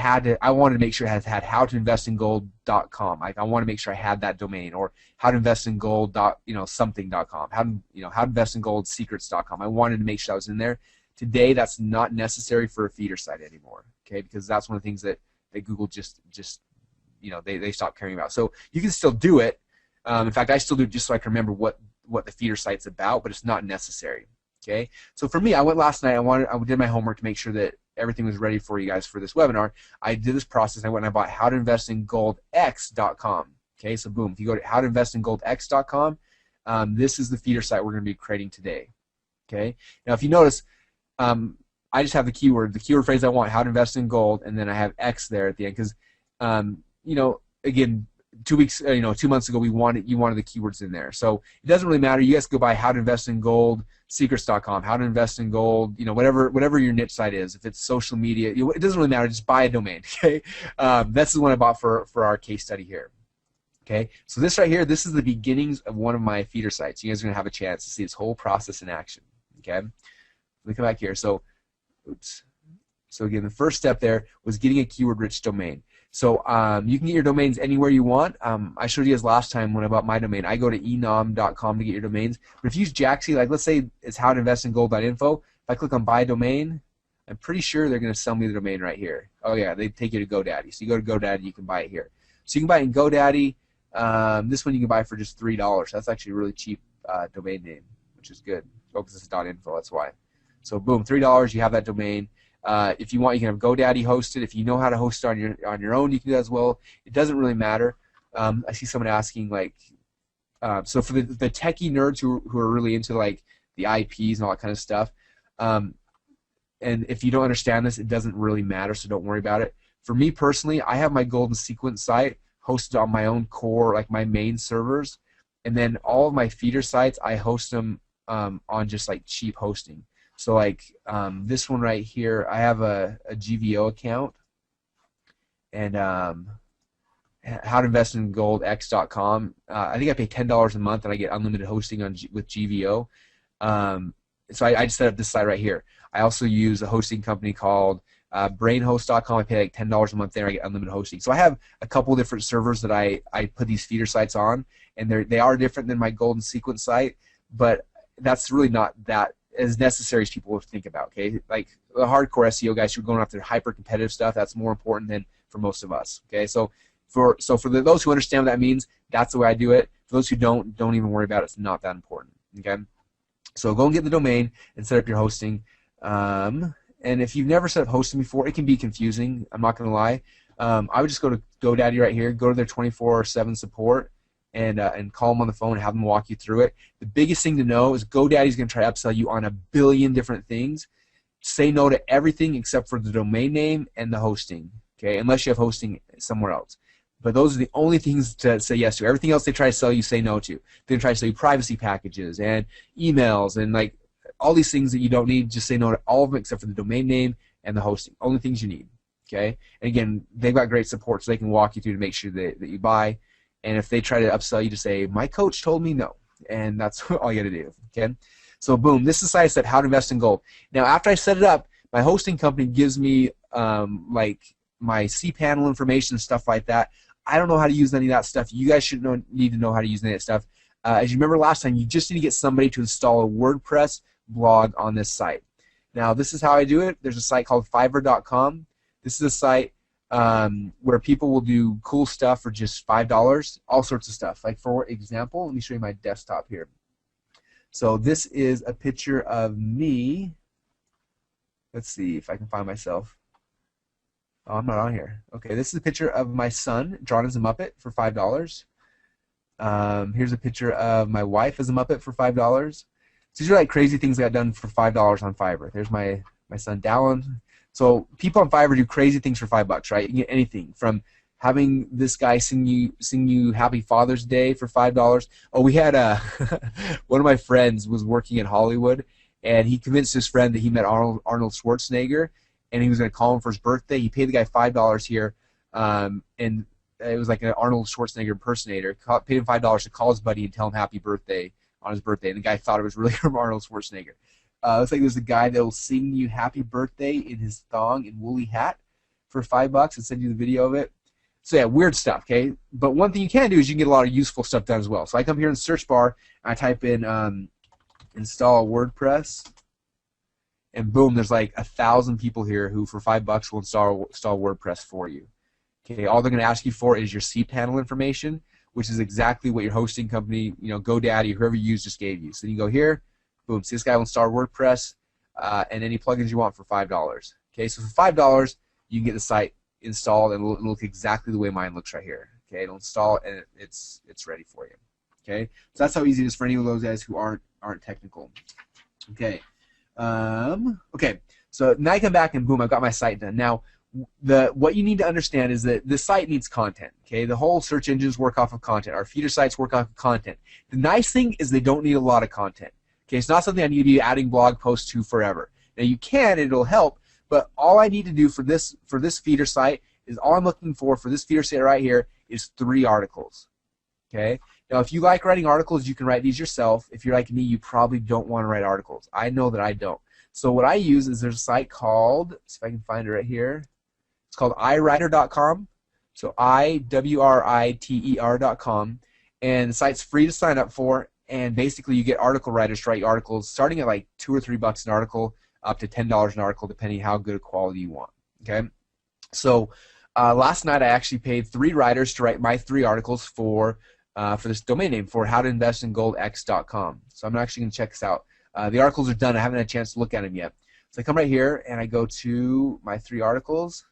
wanted to make sure it had howtoinvestingold.com. I want to make sure I had that domain, or howtoinvestingold, something.com. Howtoinvestingold.secrets.com. I wanted to make sure I was in there. Today, that's not necessary for a feeder site anymore. Okay, because that's one of the things that Google just they stopped caring about. So you can still do it. In fact, I still do it just so I can remember what the feeder site's about, but it's not necessary. Okay, so for me, I went last night. I did my homework to make sure that everything was ready for you guys for this webinar. I did this process. I went and I bought howtoinvestingoldx.com. Okay, so boom. If you go to howtoinvestingoldx.com, this is the feeder site we're going to be creating today. Okay, now if you notice, I just have the keyword phrase I want, how to invest in gold, and then I have X there at the end because, again, 2 months ago you wanted the keywords in there. So it doesn't really matter. You guys go by how to invest in gold, secrets.com, how to invest in gold, whatever your niche site is. If it's social media, it doesn't really matter. Just buy a domain. Okay, that's the one I bought for our case study here. Okay, so this right here, this is the beginnings of one of my feeder sites. You guys are gonna have a chance to see this whole process in action. Okay, let me come back here. So, So again, the first step there was getting a keyword-rich domain. So you can get your domains anywhere you want. I showed you guys last time when I bought my domain. I go to enom.com to get your domains. But if you use Jaxi, like let's say it's howtoinvestingold.info, if I click on buy domain, I'm pretty sure they're going to sell me the domain right here. Oh yeah, they take you to GoDaddy. So you go to GoDaddy, you can buy it here. So you can buy it in GoDaddy. This one you can buy for just $3. That's actually a really cheap domain name, which is good. Oh, because it's .info, that's why. So boom, $3, you have that domain. If you want, you can have GoDaddy host it. If you know how to host it on your own, you can do that as well. It doesn't really matter. I see someone asking like, so for the techie nerds who are really into like the IPs and all that kind of stuff, and if you don't understand this, it doesn't really matter, so don't worry about it. For me personally, I have my golden sequence site hosted on my own core, like my main servers, and then all of my feeder sites, I host them on just like cheap hosting. So like this one right here, I have a GVO account, and howtoinvestingoldx.com. I think I pay $10 a month, and I get unlimited hosting with GVO. So I just set up this site right here. I also use a hosting company called brainhost.com. I pay like $10 a month there. I get unlimited hosting. So I have a couple different servers that I put these feeder sites on, and they are different than my golden sequence site, but that's really not that as necessary as people would think about. Okay, like the hardcore SEO guys who are going after hyper competitive stuff, that's more important than for most of us. Okay, so for those who understand what that means, that's the way I do it. For those who don't even worry about it. It's not that important. Okay, so go and get the domain and set up your hosting. And if you've never set up hosting before, it can be confusing. I'm not going to lie. I would just go to GoDaddy right here, go to their 24/7 support, and call them on the phone and have them walk you through it. The biggest thing to know is GoDaddy's going to try to upsell you on a billion different things. Say no to everything except for the domain name and the hosting, okay, unless you have hosting somewhere else. But those are the only things to say yes to. Everything else they try to sell you, say no to. They're going to try to sell you privacy packages and emails and like all these things that you don't need. Just say no to all of them except for the domain name and the hosting. Only things you need, okay? And again, they've got great support, so they can walk you through to make sure that you buy. And if they try to upsell you, to say, my coach told me no. And that's all you got to do, okay? So boom, this is the site I said, how to invest in gold. Now, after I set it up, my hosting company gives me like my cPanel information and stuff like that. I don't know how to use any of that stuff. You guys should need to know how to use any of that stuff. As you remember last time, you just need to get somebody to install a WordPress blog on this site. Now, this is how I do it. There's a site called Fiverr.com. This is a site where people will do cool stuff for just $5, all sorts of stuff. Like for example, let me show you my desktop here. So this is a picture of me. Let's see if I can find myself. Oh, I'm not on here. Okay, this is a picture of my son drawn as a Muppet for $5. Here's a picture of my wife as a Muppet for $5. So these are like crazy things I got done for $5 on Fiverr. There's my son Dallin. So people on Fiverr do crazy things for $5, right? You can get anything from having this guy sing you Happy Father's Day for $5. Oh, we had one of my friends was working in Hollywood, and he convinced his friend that he met Arnold Schwarzenegger, and he was going to call him for his birthday. He paid the guy $5 here, and it was like an Arnold Schwarzenegger impersonator. Paid him $5 to call his buddy and tell him happy birthday on his birthday, and the guy thought it was really from Arnold Schwarzenegger. It's like there's a guy that will sing you happy birthday in his thong and woolly hat for $5 and send you the video of it. So yeah, weird stuff, okay? But one thing you can do is you can get a lot of useful stuff done as well. So I come here in the search bar, and I type in install WordPress, and boom, there's like 1,000 people here who for $5 will install WordPress for you. Okay, all they're going to ask you for is your cPanel information, which is exactly what your hosting company, GoDaddy, whoever you use, just gave you. So you go here, boom, see this guy will install WordPress and any plugins you want for $5. Okay, so for $5, you can get the site installed, and it'll look exactly the way mine looks right here. Okay, it'll install and it's ready for you. Okay, so that's how easy it is for any of those guys who aren't technical. Okay, okay. So now I come back and boom, I've got my site done. Now, what you need to understand is that the site needs content. Okay, the whole search engines work off of content. Our feeder sites work off of content. The nice thing is they don't need a lot of content. Okay, it's not something I need to be adding blog posts to forever. Now you can, and it'll help. But all I need to do for this feeder site is all I'm looking for this feeder site right here is 3 articles. Okay. Now, if you like writing articles, you can write these yourself. If you're like me, you probably don't want to write articles. I know that I don't. So what I use is there's a site called, see if I can find it right here. It's called iWriter.com. So iWriter.com, and the site's free to sign up for. And basically, you get article writers to write articles starting at like $2 or $3 an article, up to $10 an article, depending how good a quality you want. Okay, so last night I actually paid 3 writers to write my 3 articles for this domain name for howtoinvestingoldx.com. So I'm actually going to check this out. The articles are done. I haven't had a chance to look at them yet. So I come right here and I go to my 3 articles.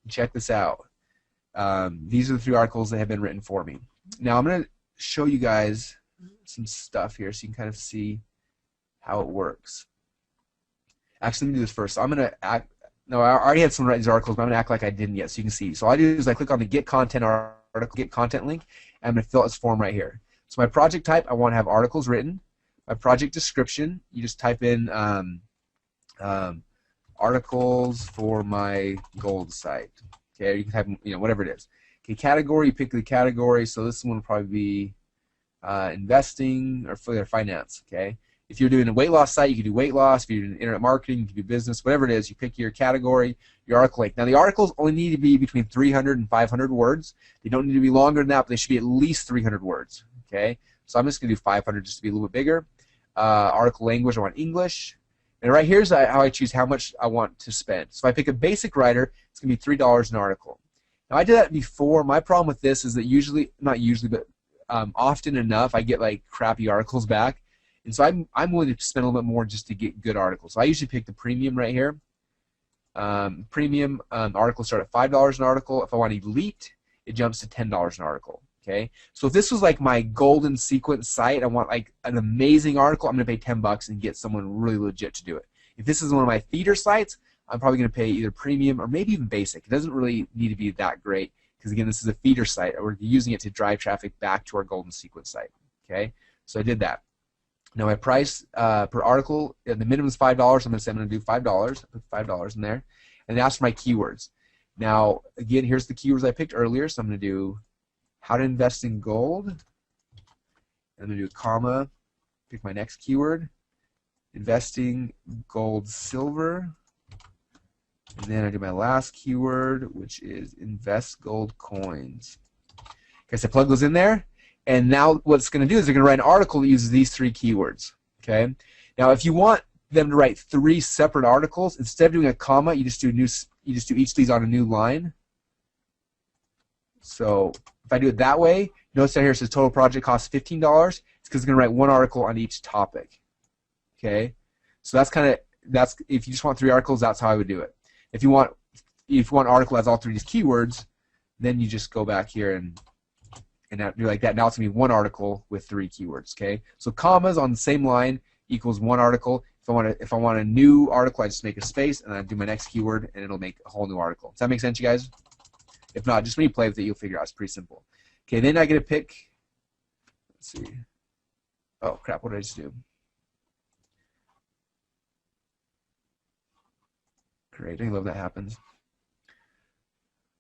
Check this out. These are the 3 articles that have been written for me. Now I'm going to show you guys some stuff here so you can kind of see how it works. Actually, let me do this first. So I'm going to act. No, I already had someone write these articles, but I'm going to act like I didn't yet so you can see. So all I do is I click on the Get Content article, Get Content link, and I'm going to fill out this form right here. So my project type, I want to have articles written. My project description, you just type in articles for my gold site. Okay, you can type whatever it is. Okay, category, you pick the category. So this one will probably be investing or finance. Okay. If you're doing a weight loss site, you can do weight loss. If you're doing internet marketing, you can do business. Whatever it is, you pick your category, your article length. Now, the articles only need to be between 300 and 500 words. They don't need to be longer than that, but they should be at least 300 words. Okay, so I'm just going to do 500 just to be a little bit bigger. Article language, I want English. And right here's how I choose how much I want to spend. So if I pick a basic writer, it's going to be $3 an article. Now, I did that before. My problem with this is that not usually, but often enough, I get like crappy articles back. And so I'm willing to spend a little bit more just to get good articles. So I usually pick the premium right here. Premium articles start at $5 an article. If I want elite, it jumps to $10 an article. Okay. So if this was like my golden sequence site, I want like an amazing article, I'm going to pay $10 and get someone really legit to do it. If this is one of my feeder sites, I'm probably going to pay either premium or maybe even basic. It doesn't really need to be that great because, again, this is a feeder site. We're using it to drive traffic back to our golden sequence site. Okay. So I did that. Now my price per article, the minimum is $5. I'm going to say I'm going to do $5. Put $5 in there, and ask for my keywords. Now again, here's the keywords I picked earlier. So I'm going to do how to invest in gold. I'm going to do a comma. Pick my next keyword, investing gold, silver, and then I do my last keyword, which is invest gold coins. Okay, so I plug those in there. And now what it's going to do is they're going to write an article that uses these 3 keywords. Okay. Now, if you want them to write 3 separate articles, instead of doing a comma, you just do each of these on a new line. So if I do it that way, notice down here it says total project costs $15. It's because it's going to write 1 article on each topic. Okay, so that's if you just want 3 articles, that's how I would do it. If you want article has all 3 of these keywords, then you just go back here and do like that. Now it's going to be 1 article with 3 keywords. Okay, so commas on the same line equals 1 article. If I want a new article, I just make a space and I do my next keyword, and it'll make a whole new article. Does that make sense, you guys? If not, just when you play with it, you'll figure out. It's pretty simple. Okay, then I get to pick. Let's see. Oh crap! What did I just do? Great. I love that happens.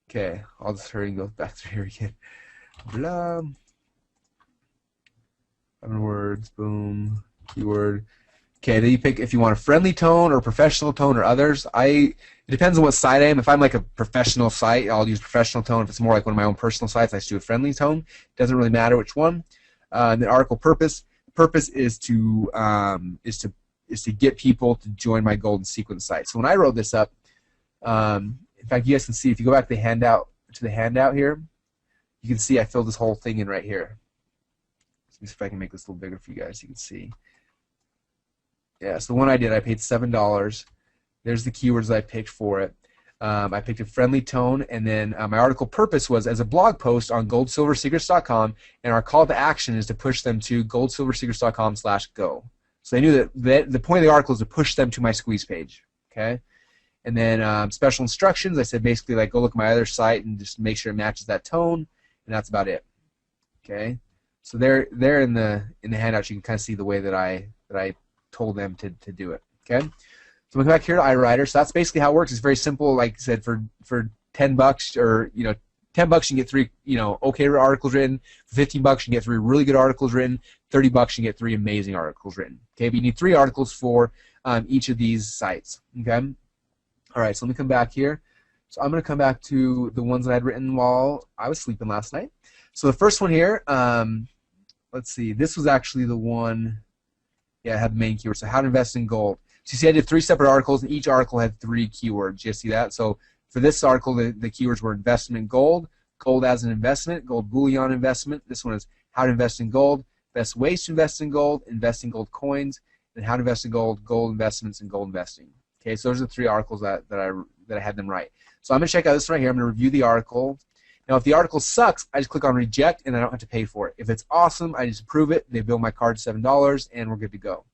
Okay, I'll just hurry and go back through here again. Blah. 7 words. Boom. Keyword. Okay, then you pick if you want a friendly tone or professional tone or others. It depends on what site I am. If I'm like a professional site, I'll use professional tone. If it's more like one of my own personal sites, I just do a friendly tone. It doesn't really matter which one. And then article purpose. Purpose is to get people to join my golden sequence site. So when I wrote this up, in fact, you guys can see if you go back to the handout here, you can see I filled this whole thing in right here. Let me see if I can make this a little bigger for you guys. So you can see. Yeah, so the one I did, I paid $7. There's the keywords that I picked for it. I picked a friendly tone, and then my article purpose was as a blog post on goldsilversecrets.com, and our call to action is to push them to goldsilversecrets.com/go. So they knew that the point of the article is to push them to my squeeze page. Okay, and then special instructions. I said basically like go look at my other site and just make sure it matches that tone, and that's about it. Okay, so there in the handout you can kind of see the way that I told them to do it. Okay, so we come back here to iWriter. So that's basically how it works. It's very simple. Like I said, for $10 or $10 you can get 3 okay articles written. For $15 you can get 3 really good articles written. $30 you can get 3 amazing articles written. Okay, but you need 3 articles for each of these sites. Okay. All right. So let me come back here. So I'm going to come back to the ones that I'd written while I was sleeping last night. So the first one here. Let's see. This was actually the one. Yeah, I had the main keyword. So how to invest in gold. So you see I did 3 separate articles, and each article had 3 keywords. You see that? So for this article, the keywords were investment in gold, gold as an investment, gold bullion investment. This one is how to invest in gold, best ways to invest in gold gold coins, and how to invest in gold, gold investments, and gold investing. Okay, so those are the 3 articles that I had them write. So I'm going to check out this one right here. I'm going to review the article. Now, if the article sucks, I just click on reject, and I don't have to pay for it. If it's awesome, I just approve it. They bill my card $7, and we're good to go.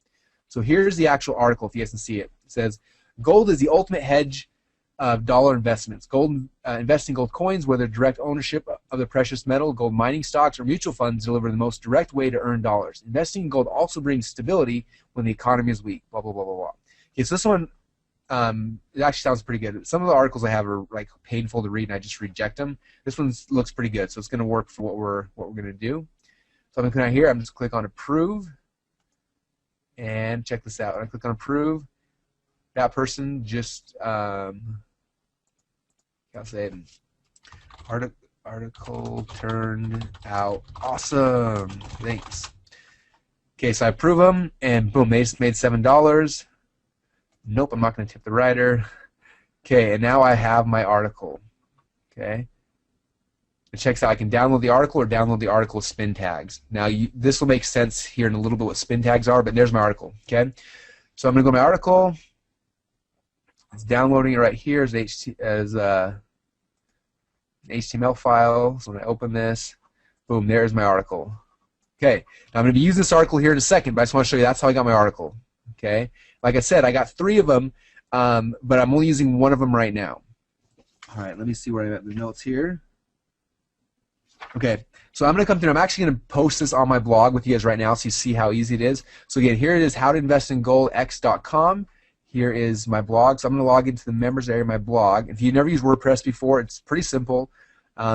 So here's the actual article, if you guys can see it. It says, gold is the ultimate hedge of dollar investments. Gold, investing in gold coins, whether direct ownership of the precious metal, gold mining stocks, or mutual funds, deliver the most direct way to earn dollars. Investing in gold also brings stability when the economy is weak, blah, blah, blah, blah, blah. Okay, so this one, it actually sounds pretty good. Some of the articles I have are like painful to read, and I just reject them. This one looks pretty good, so it's going to work for what we're going to do. So I'm going to come out here. I'm just click on approve, and check this out. When I click on approve, that person just I'll say article turned out awesome. Thanks. Okay, so I approve them, and boom, they just made $7. Nope, I'm not going to tip the writer. Okay, and now I have my article. Okay, it checks out. I can download the article or download the article with spin tags. Now, this will make sense here in a little bit what spin tags are, but there's my article. Okay, so I'm going to go to my article. It's downloading it right here as an HTML file. So when I open this, boom, there's my article. Okay, now I'm going to be using this article here in a second, but I just want to show you that's how I got my article. Okay, like I said, I got 3 of them, but I'm only using 1 of them right now. All right, let me see where I'm at in the notes here. Okay, so I'm going to come through. I'm actually going to post this on my blog with you guys right now so you see how easy it is. So again, here it is, howtoinvestingoldx.com. Here is my blog. So I'm going to log into the members area of my blog. If you've never used WordPress before, it's pretty simple.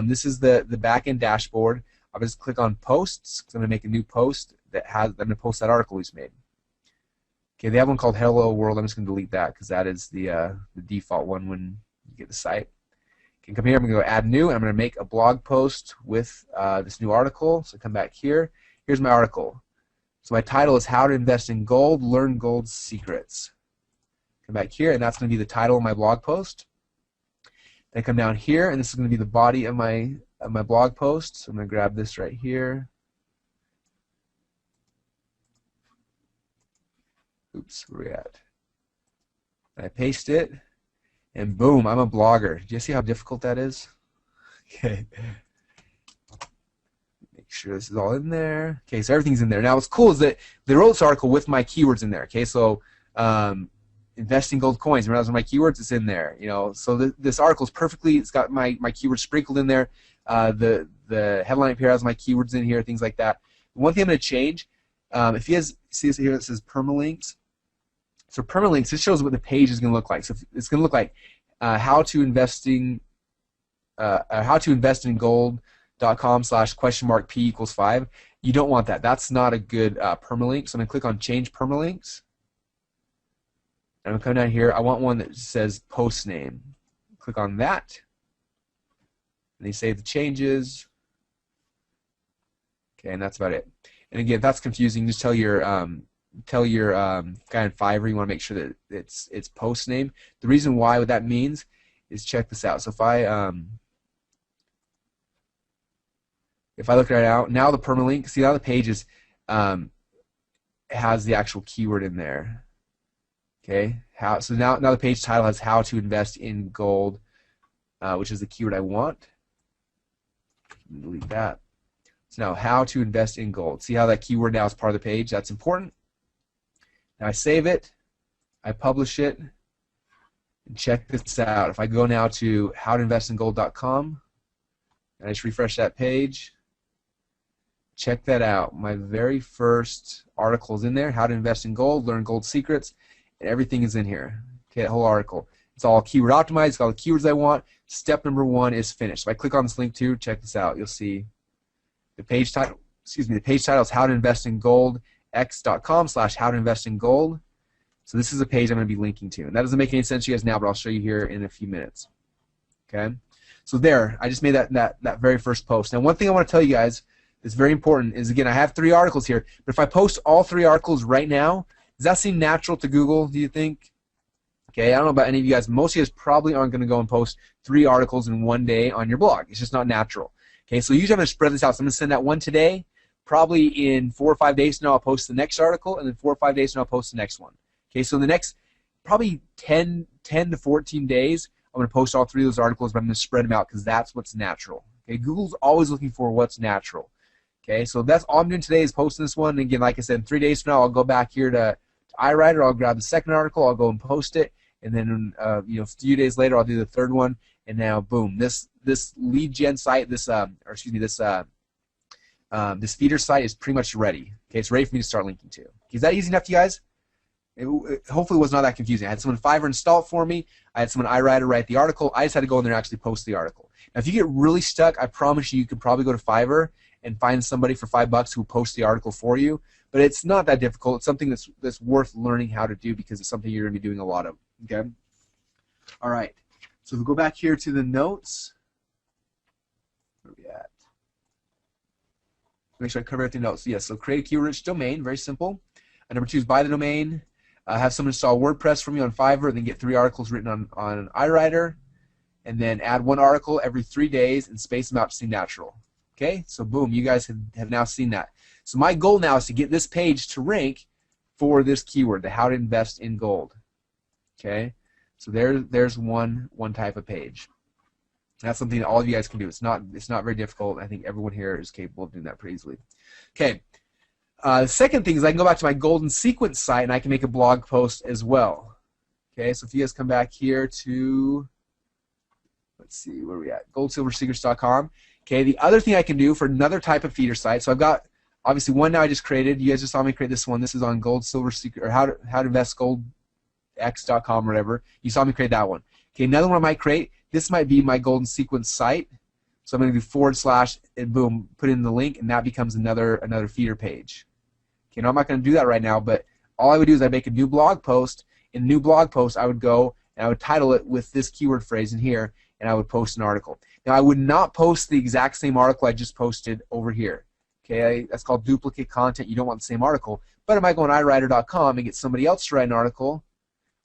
This is the back-end dashboard. I'll just click on posts. I'm going to make a new post I'm going to post that article we just made. Okay, they have one called Hello World. I'm just going to delete that because that is the default one when you get the site. You can come here. I'm going to go add new, and I'm going to make a blog post with this new article. So come back here. Here's my article. So my title is How to Invest in Gold, Learn Gold's Secrets. Come back here, and that's going to be the title of my blog post. Then come down here, and this is going to be the body of my blog post. So I'm going to grab this right here. Oops, where are we at? And I paste it, and boom, I'm a blogger. Do you see how difficult that is? Okay. Make sure this is all in there. Okay, so everything's in there. Now what's cool is that they wrote this article with my keywords in there. Okay, so invest in gold coins. Remember, those are my keywords. It's in there. You know, so this article is perfectly. It's got my keywords sprinkled in there. The headline up here has my keywords in here. Things like that. One thing I'm going to change. If you guys see this here, it says permalinks. So permalinks. This shows what the page is going to look like. So it's going to look like how to invest in gold.com/?p=5. You don't want that. That's not a good permalink. So I'm going to click on change permalinks. And I'm going to come down here. I want one that says post name. Click on that. And they save the changes. Okay, and that's about it. And again, if that's confusing, just tell your guy in Fiverr you want to make sure that it's post name. The reason why what that means is check this out. So if I look right now the permalink, see now the page is has the actual keyword in there. Okay, so now the page title has how to invest in gold, which is the keyword I want. Delete that. So now how to invest in gold. See how that keyword now is part of the page? That's important. Now I save it, I publish it, and check this out. If I go now to howtoinvestingold.com and I just refresh that page, check that out. My very first article is in there, how to invest in gold, learn gold secrets, and everything is in here. Okay, that whole article. It's all keyword optimized, it's got all the keywords I want. Step number 1 is finished. If I click on this link too, check this out. You'll see the page title, the page title is how to invest in gold, x.com/howtoinvestingold. So this is a page I'm going to be linking to. And that doesn't make any sense to you guys now, but I'll show you here in a few minutes. Okay? So there, I just made that very first post. Now one thing I want to tell you guys that's very important is, again, I have 3 articles here, but if I post all 3 articles right now, does that seem natural to Google, do you think? Okay, I don't know about any of you guys. Most of you guys probably aren't going to go and post 3 articles in one day on your blog. It's just not natural. Okay, so usually I'm going to spread this out. So I'm going to send out one today. Probably in 4 or 5 days from now, I'll post the next article, and then 4 or 5 days from now, I'll post the next one. Okay, so in the next probably 10 to 14 days, I'm going to post all 3 of those articles, but I'm going to spread them out because that's what's natural. Okay, Google's always looking for what's natural. Okay, so that's all I'm doing today is posting this one. And again, like I said, in 3 days from now, I'll go back here to iWriter. I'll grab the second article. I'll go and post it, and then a few days later, I'll do the third one. And now, boom, this lead gen site, this feeder site is pretty much ready. Okay, it's ready for me to start linking to. Is that easy enough to you guys? It hopefully was not that confusing. I had someone Fiverr install it for me. I had someone iWriter write the article. I just had to go in there and actually post the article. Now, if you get really stuck, I promise you could probably go to Fiverr and find somebody for $5 who will post the article for you. But it's not that difficult. It's something that's worth learning how to do because it's something you're going to be doing a lot of. Okay. All right. So we'll go back here to the notes. Where are we at? Make sure I cover everything else. Yes, so create a keyword-rich domain, very simple. And number 2 is buy the domain. Have someone install WordPress for me on Fiverr, then get 3 articles written on iWriter, and then add 1 article every 3 days and space them out to seem natural. Okay, so boom, you guys have now seen that. So my goal now is to get this page to rank for this keyword, the how to invest in gold. Okay, so there's one type of page. That's something that all of you guys can do. It's not very difficult. I think everyone here is capable of doing that pretty easily. Okay. The second thing is I can go back to my golden sequence site and I can make a blog post as well. Okay, so if you guys come back here to, let's see, where are we at? goldsilversecrets.com. Okay, the other thing I can do for another type of feeder site, so I've got obviously one now I just created. You guys just saw me create this one. This is on gold silver secret or how to invest goldx.com or whatever. You saw me create that one. Okay, another one I might create. This might be my golden sequence site. So I'm going to do / and boom, put in the link, and that becomes another feeder page. Okay, now I'm not going to do that right now, but all I would do is I'd make a new blog post. In the new blog post, I would go and I would title it with this keyword phrase in here, and I would post an article. Now I would not post the exact same article I just posted over here. Okay, that's called duplicate content. You don't want the same article. But I might go on iWriter.com and get somebody else to write an article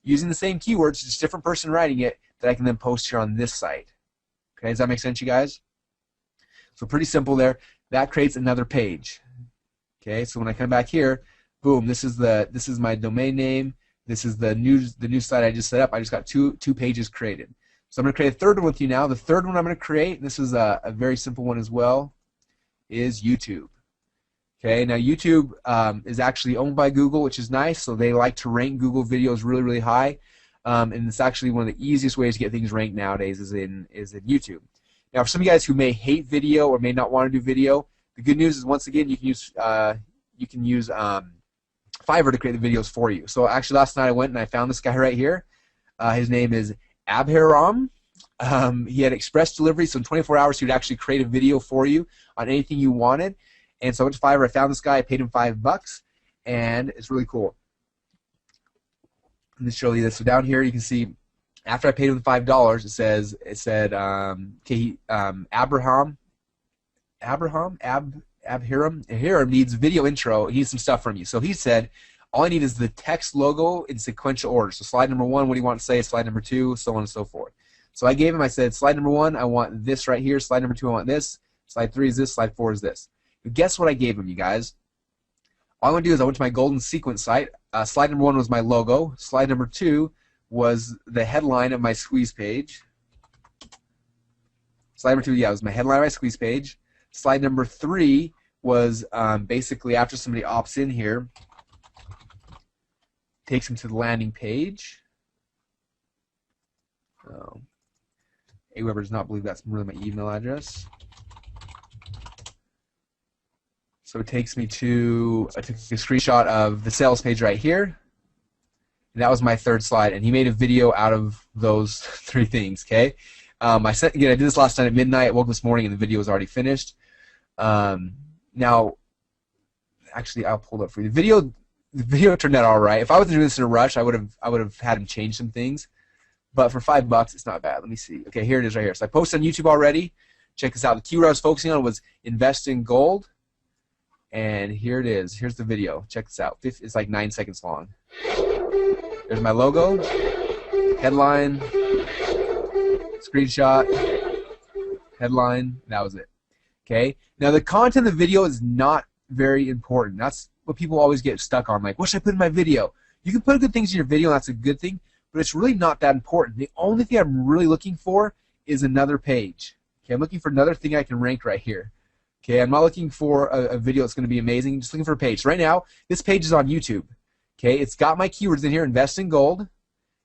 using the same keywords, just a different person writing it, that I can then post here on this site. Okay, does that make sense, you guys? So pretty simple there. That creates another page. Okay, so when I come back here, boom, this is my domain name. This is the new site I just set up. I just got two pages created. So I'm going to create a third one with you now. The third one I'm going to create, and this is a very simple one as well, is YouTube. Okay, now YouTube is actually owned by Google, which is nice. So they like to rank Google videos really, really high, and it's actually one of the easiest ways to get things ranked nowadays is in YouTube. Now, for some of you guys who may hate video or may not want to do video, the good news is once again you can use Fiverr to create the videos for you. So actually, last night I went and I found this guy right here. His name is Abhiram. He had express delivery, so in 24 hours he would actually create a video for you on anything you wanted. And so I went to Fiverr, I found this guy, I paid him $5, and it's really cool. Let me show you this. So down here you can see, after I paid him $5, it said Abhiram needs video intro. He needs some stuff from you. So he said, all I need is the text logo in sequential order. So slide number 1, what do you want to say? Slide number 2, so on and so forth. So I gave him, I said, slide number 1, I want this right here. Slide number 2, I want this. Slide 3 is this. Slide 4 is this. But guess what I gave him, you guys? All I'm going to do is I went to my golden sequence site. Slide number 1 was my logo. Slide number 2 was the headline of my squeeze page. Slide number 2, yeah, was my headline of my squeeze page. Slide number 3 was basically after somebody opts in here, takes them to the landing page. Whoever does not believe that's really my email address. So it takes me to, I took a screenshot of the sales page right here. And that was my third slide. And he made a video out of those 3 things, okay? I did this last night at midnight. I woke this morning and the video was already finished. Now, actually, I'll pull it up for you. The video turned out all right. If I was doing this in a rush, I would have had him change some things. But for $5, it's not bad. Let me see. Okay, here it is right here. So I posted on YouTube already. Check this out. The keyword I was focusing on was invest in gold. And here it is. Here's the video. Check this out. It's like 9 seconds long. There's my logo, headline, screenshot, headline. That was it. Okay. Now the content of the video is not very important. That's what people always get stuck on. Like, what should I put in my video? You can put good things in your video, and that's a good thing, but it's really not that important. The only thing I'm really looking for is another page. Okay, I'm looking for another thing I can rank right here. Okay, I'm not looking for a video that's going to be amazing. I'm just looking for a page. So right now, this page is on YouTube. Okay, it's got my keywords in here, invest in gold.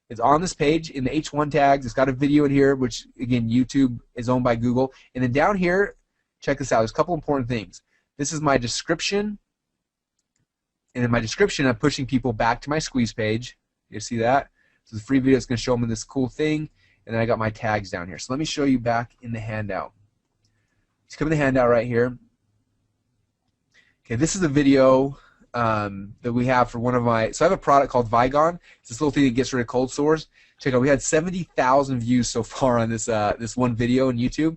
It's on this page in the H1 tags. It's got a video in here, which, again, YouTube is owned by Google. And then down here, check this out. There's a couple important things. This is my description. And in my description, I'm pushing people back to my squeeze page. You see that? So the free video is going to show them this cool thing. And then I got my tags down here. So let me show you back in the handout. Let's come to the handout right here. Okay, this is a video that we have for one of my, so I have a product called Vigon. It's this little thing that gets rid of cold sores. Check out, we had 70,000 views so far on this this one video on YouTube.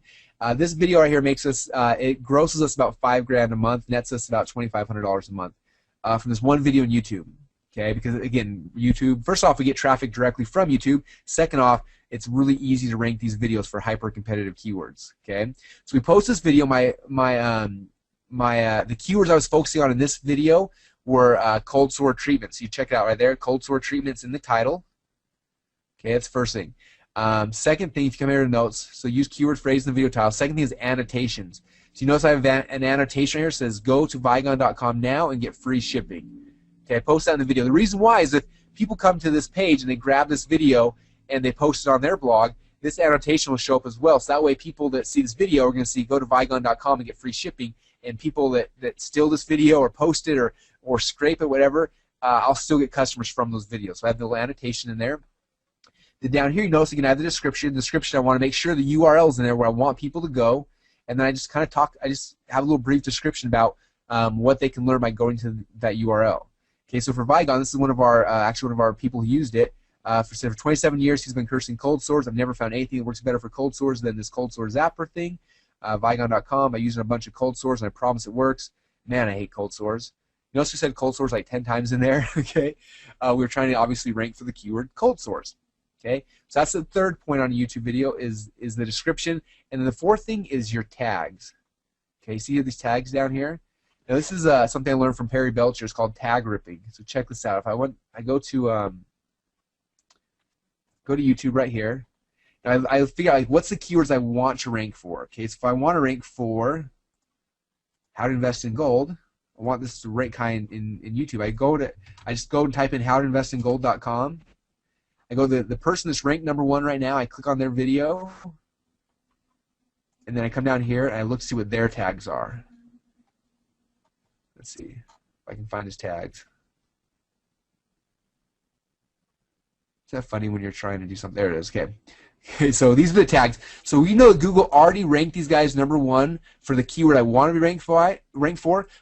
This video right here makes us, it grosses us about $5 grand a month, nets us about $2,500 a month from this one video on YouTube. Okay, because again, YouTube, first off, we get traffic directly from YouTube. Second off, it's really easy to rank these videos for hyper-competitive keywords. Okay, so we post this video. The keywords I was focusing on in this video were cold sore treatments. So you check it out right there, cold sore treatments in the title. Okay, that's the first thing. Second thing, if you come here to notes, so use keyword phrase in the video title. Second thing is annotations. So you notice I have an annotation here that says go to Vigon.com now and get free shipping. Okay, I post that in the video. The reason why is if people come to this page and they grab this video and they post it on their blog, this annotation will show up as well. So that way people that see this video are going to see go to Vigon.com and get free shipping, and people that steal this video or post it or scrape it, whatever, I'll still get customers from those videos. So I have the little annotation in there. Then down here, you notice you can add the description. The description, I want to make sure the URL is in there where I want people to go. And then I just kind of talk, I just have a little brief description about what they can learn by going to that URL. Okay, so for Vigon, this is one of our, actually one of our people who used it. For 27 years, he's been cursing cold sores. I've never found anything that works better for cold sores than this cold sore zapper thing. Vigon.com, I use it on a bunch of cold sores, and I promise it works. Man, I hate cold sores. Notice we said cold source like 10 times in there, okay? We're trying to obviously rank for the keyword cold source, okay? So that's the third point on a YouTube video is the description. And then the fourth thing is your tags, okay? See these tags down here? Now this is something I learned from Perry Belcher. It's called tag ripping. So check this out. If I go to YouTube right here. Now I figure out like, what's the keywords I want to rank for. Okay, so if I want to rank for how to invest in gold, I want this to rank high in YouTube. I just go and type in howtoinvestingold.com. I go to the person that's ranked #1 right now. I click on their video, and then I come down here and I look to see what their tags are. Let's see if I can find his tags. Is that funny when you're trying to do something? There it is. Okay. Okay, so these are the tags. So we know Google already ranked these guys #1 for the keyword I want to be ranked for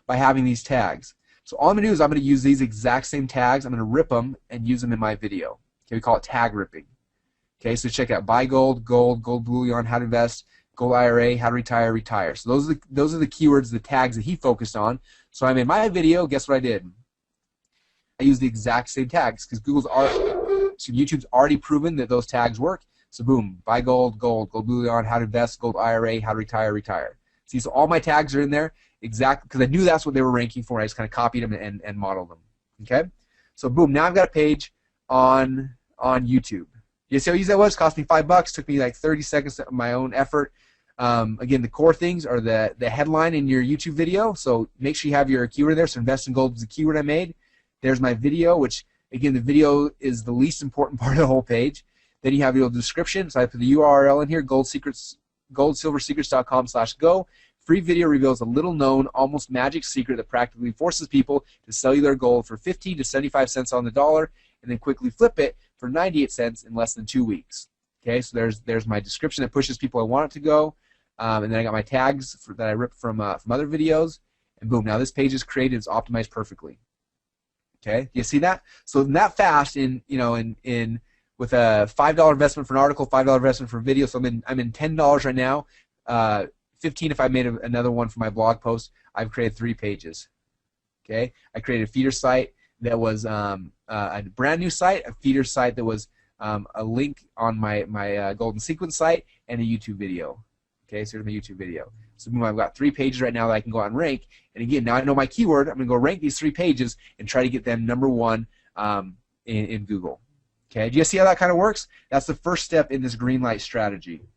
by having these tags. So all I'm going to do is I'm going to use these exact same tags. I'm going to rip them and use them in my video. Okay, we call it tag ripping. Okay, so check out buy gold, gold bullion, how to invest, gold IRA, how to retire. So those are the keywords, the tags that he focused on. So I made my video. Guess what I did? I used the exact same tags because YouTube's already proven that those tags work. So boom, buy gold bullion, how to invest, gold IRA, how to retire. See, so all my tags are in there exactly because I knew that's what they were ranking for. I just kind of copied them and modeled them. Okay, so boom, now I've got a page on YouTube. You see how easy that was? Cost me $5. Took me like 30 seconds of my own effort. Again, the core things are the headline in your YouTube video. So make sure you have your keyword there. So invest in gold was the keyword I made. There's my video, which again the video is the least important part of the whole page. Then you have your description. So I put the URL in here, goldsilversecrets.com/go. Free video reveals a little known, almost magic secret that practically forces people to sell you their gold for 50 to 75 cents on the dollar and then quickly flip it for 98 cents in less than 2 weeks. Okay, so there's my description that pushes people I want it to go. And then I got my tags that I ripped from other videos. And boom, now this page is created, it's optimized perfectly. Okay, you see that? So that fast with a $5 investment for an article, $5 investment for a video. So I'm in $10 right now. 15 if I made another one for my blog post. I've created 3 pages. Okay, I created a feeder site that was a brand new site, a feeder site that was a link on my golden sequence site, and a YouTube video. Okay, so here's my YouTube video. So boom, I've got 3 pages right now that I can go out and rank. And again, now I know my keyword. I'm going to go rank these 3 pages and try to get them #1 in Google. Okay, do you see how that kind of works? That's the first step in this green light strategy.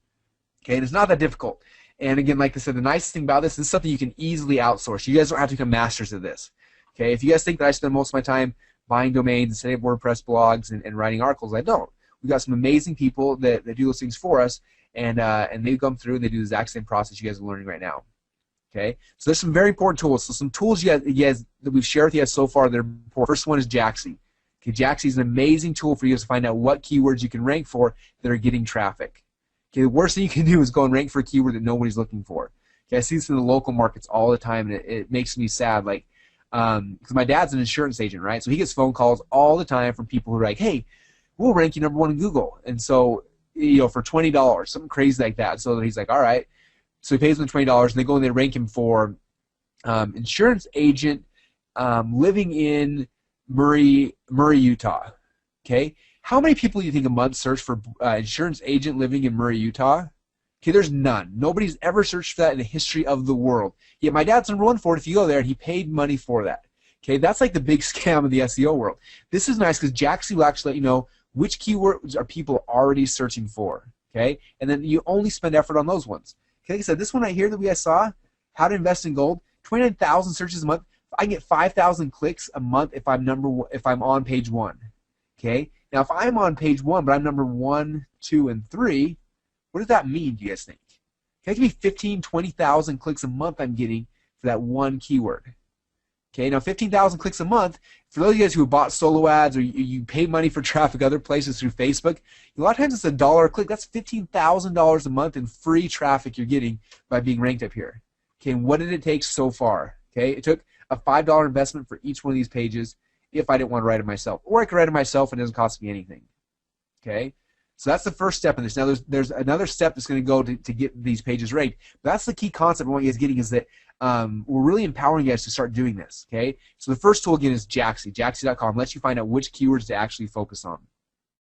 Okay, and it's not that difficult. And again, like I said, the nice thing about this is something you can easily outsource. You guys don't have to become masters of this. Okay, if you guys think that I spend most of my time buying domains and setting up WordPress blogs and writing articles, I don't. We've got some amazing people that do those things for us, and they come through and they do the exact same process you guys are learning right now. Okay, so there's some very important tools. So some tools you guys that we've shared with you guys so far that are important. First one is Jaxi. Okay, Jaxi is an amazing tool for you to find out what keywords you can rank for that are getting traffic. Okay, the worst thing you can do is go and rank for a keyword that nobody's looking for. Okay, I see this in the local markets all the time, and it makes me sad. Like, because my dad's an insurance agent, right? So he gets phone calls all the time from people who are like, "Hey, we'll rank you #1 in Google," and so for $20, something crazy like that. So he's like, "All right." So he pays them $20, and they go and they rank him for insurance agent living in Murray, Utah. Okay, how many people do you think a month search for insurance agent living in Murray, Utah? Okay, there's none. Nobody's ever searched for that in the history of the world. Yet my dad's #1 for it if you go there, and he paid money for that. Okay, that's like the big scam of the SEO world. This is nice because Jaxi will actually let you know which keywords are people already searching for. Okay, and then you only spend effort on those ones. Okay, like I said, this one right here that we guys saw, how to invest in gold, 29,000 searches a month. I can get 5,000 clicks a month if I'm on page 1. Okay, now if I'm on page 1, but I'm #1, 2, and 3, what does that mean? Do you guys think? Okay, it could be 15, 20,000 clicks a month I'm getting for that one keyword. Okay, now 15,000 clicks a month. For those of you guys who have bought solo ads or you pay money for traffic other places through Facebook, a lot of times it's $1 a click. That's $15,000 a month in free traffic you're getting by being ranked up here. Okay, and what did it take so far? Okay, it took a $5 investment for each one of these pages if I didn't want to write it myself. Or I could write it myself and it doesn't cost me anything. Okay, So that's the first step in this. Now, there's another step that's going to go to get these pages ranked. But that's the key concept I want you guys getting, is that we're really empowering you guys to start doing this, okay? So the first tool, again, is Jaxi. Jaxi.com lets you find out which keywords to actually focus on.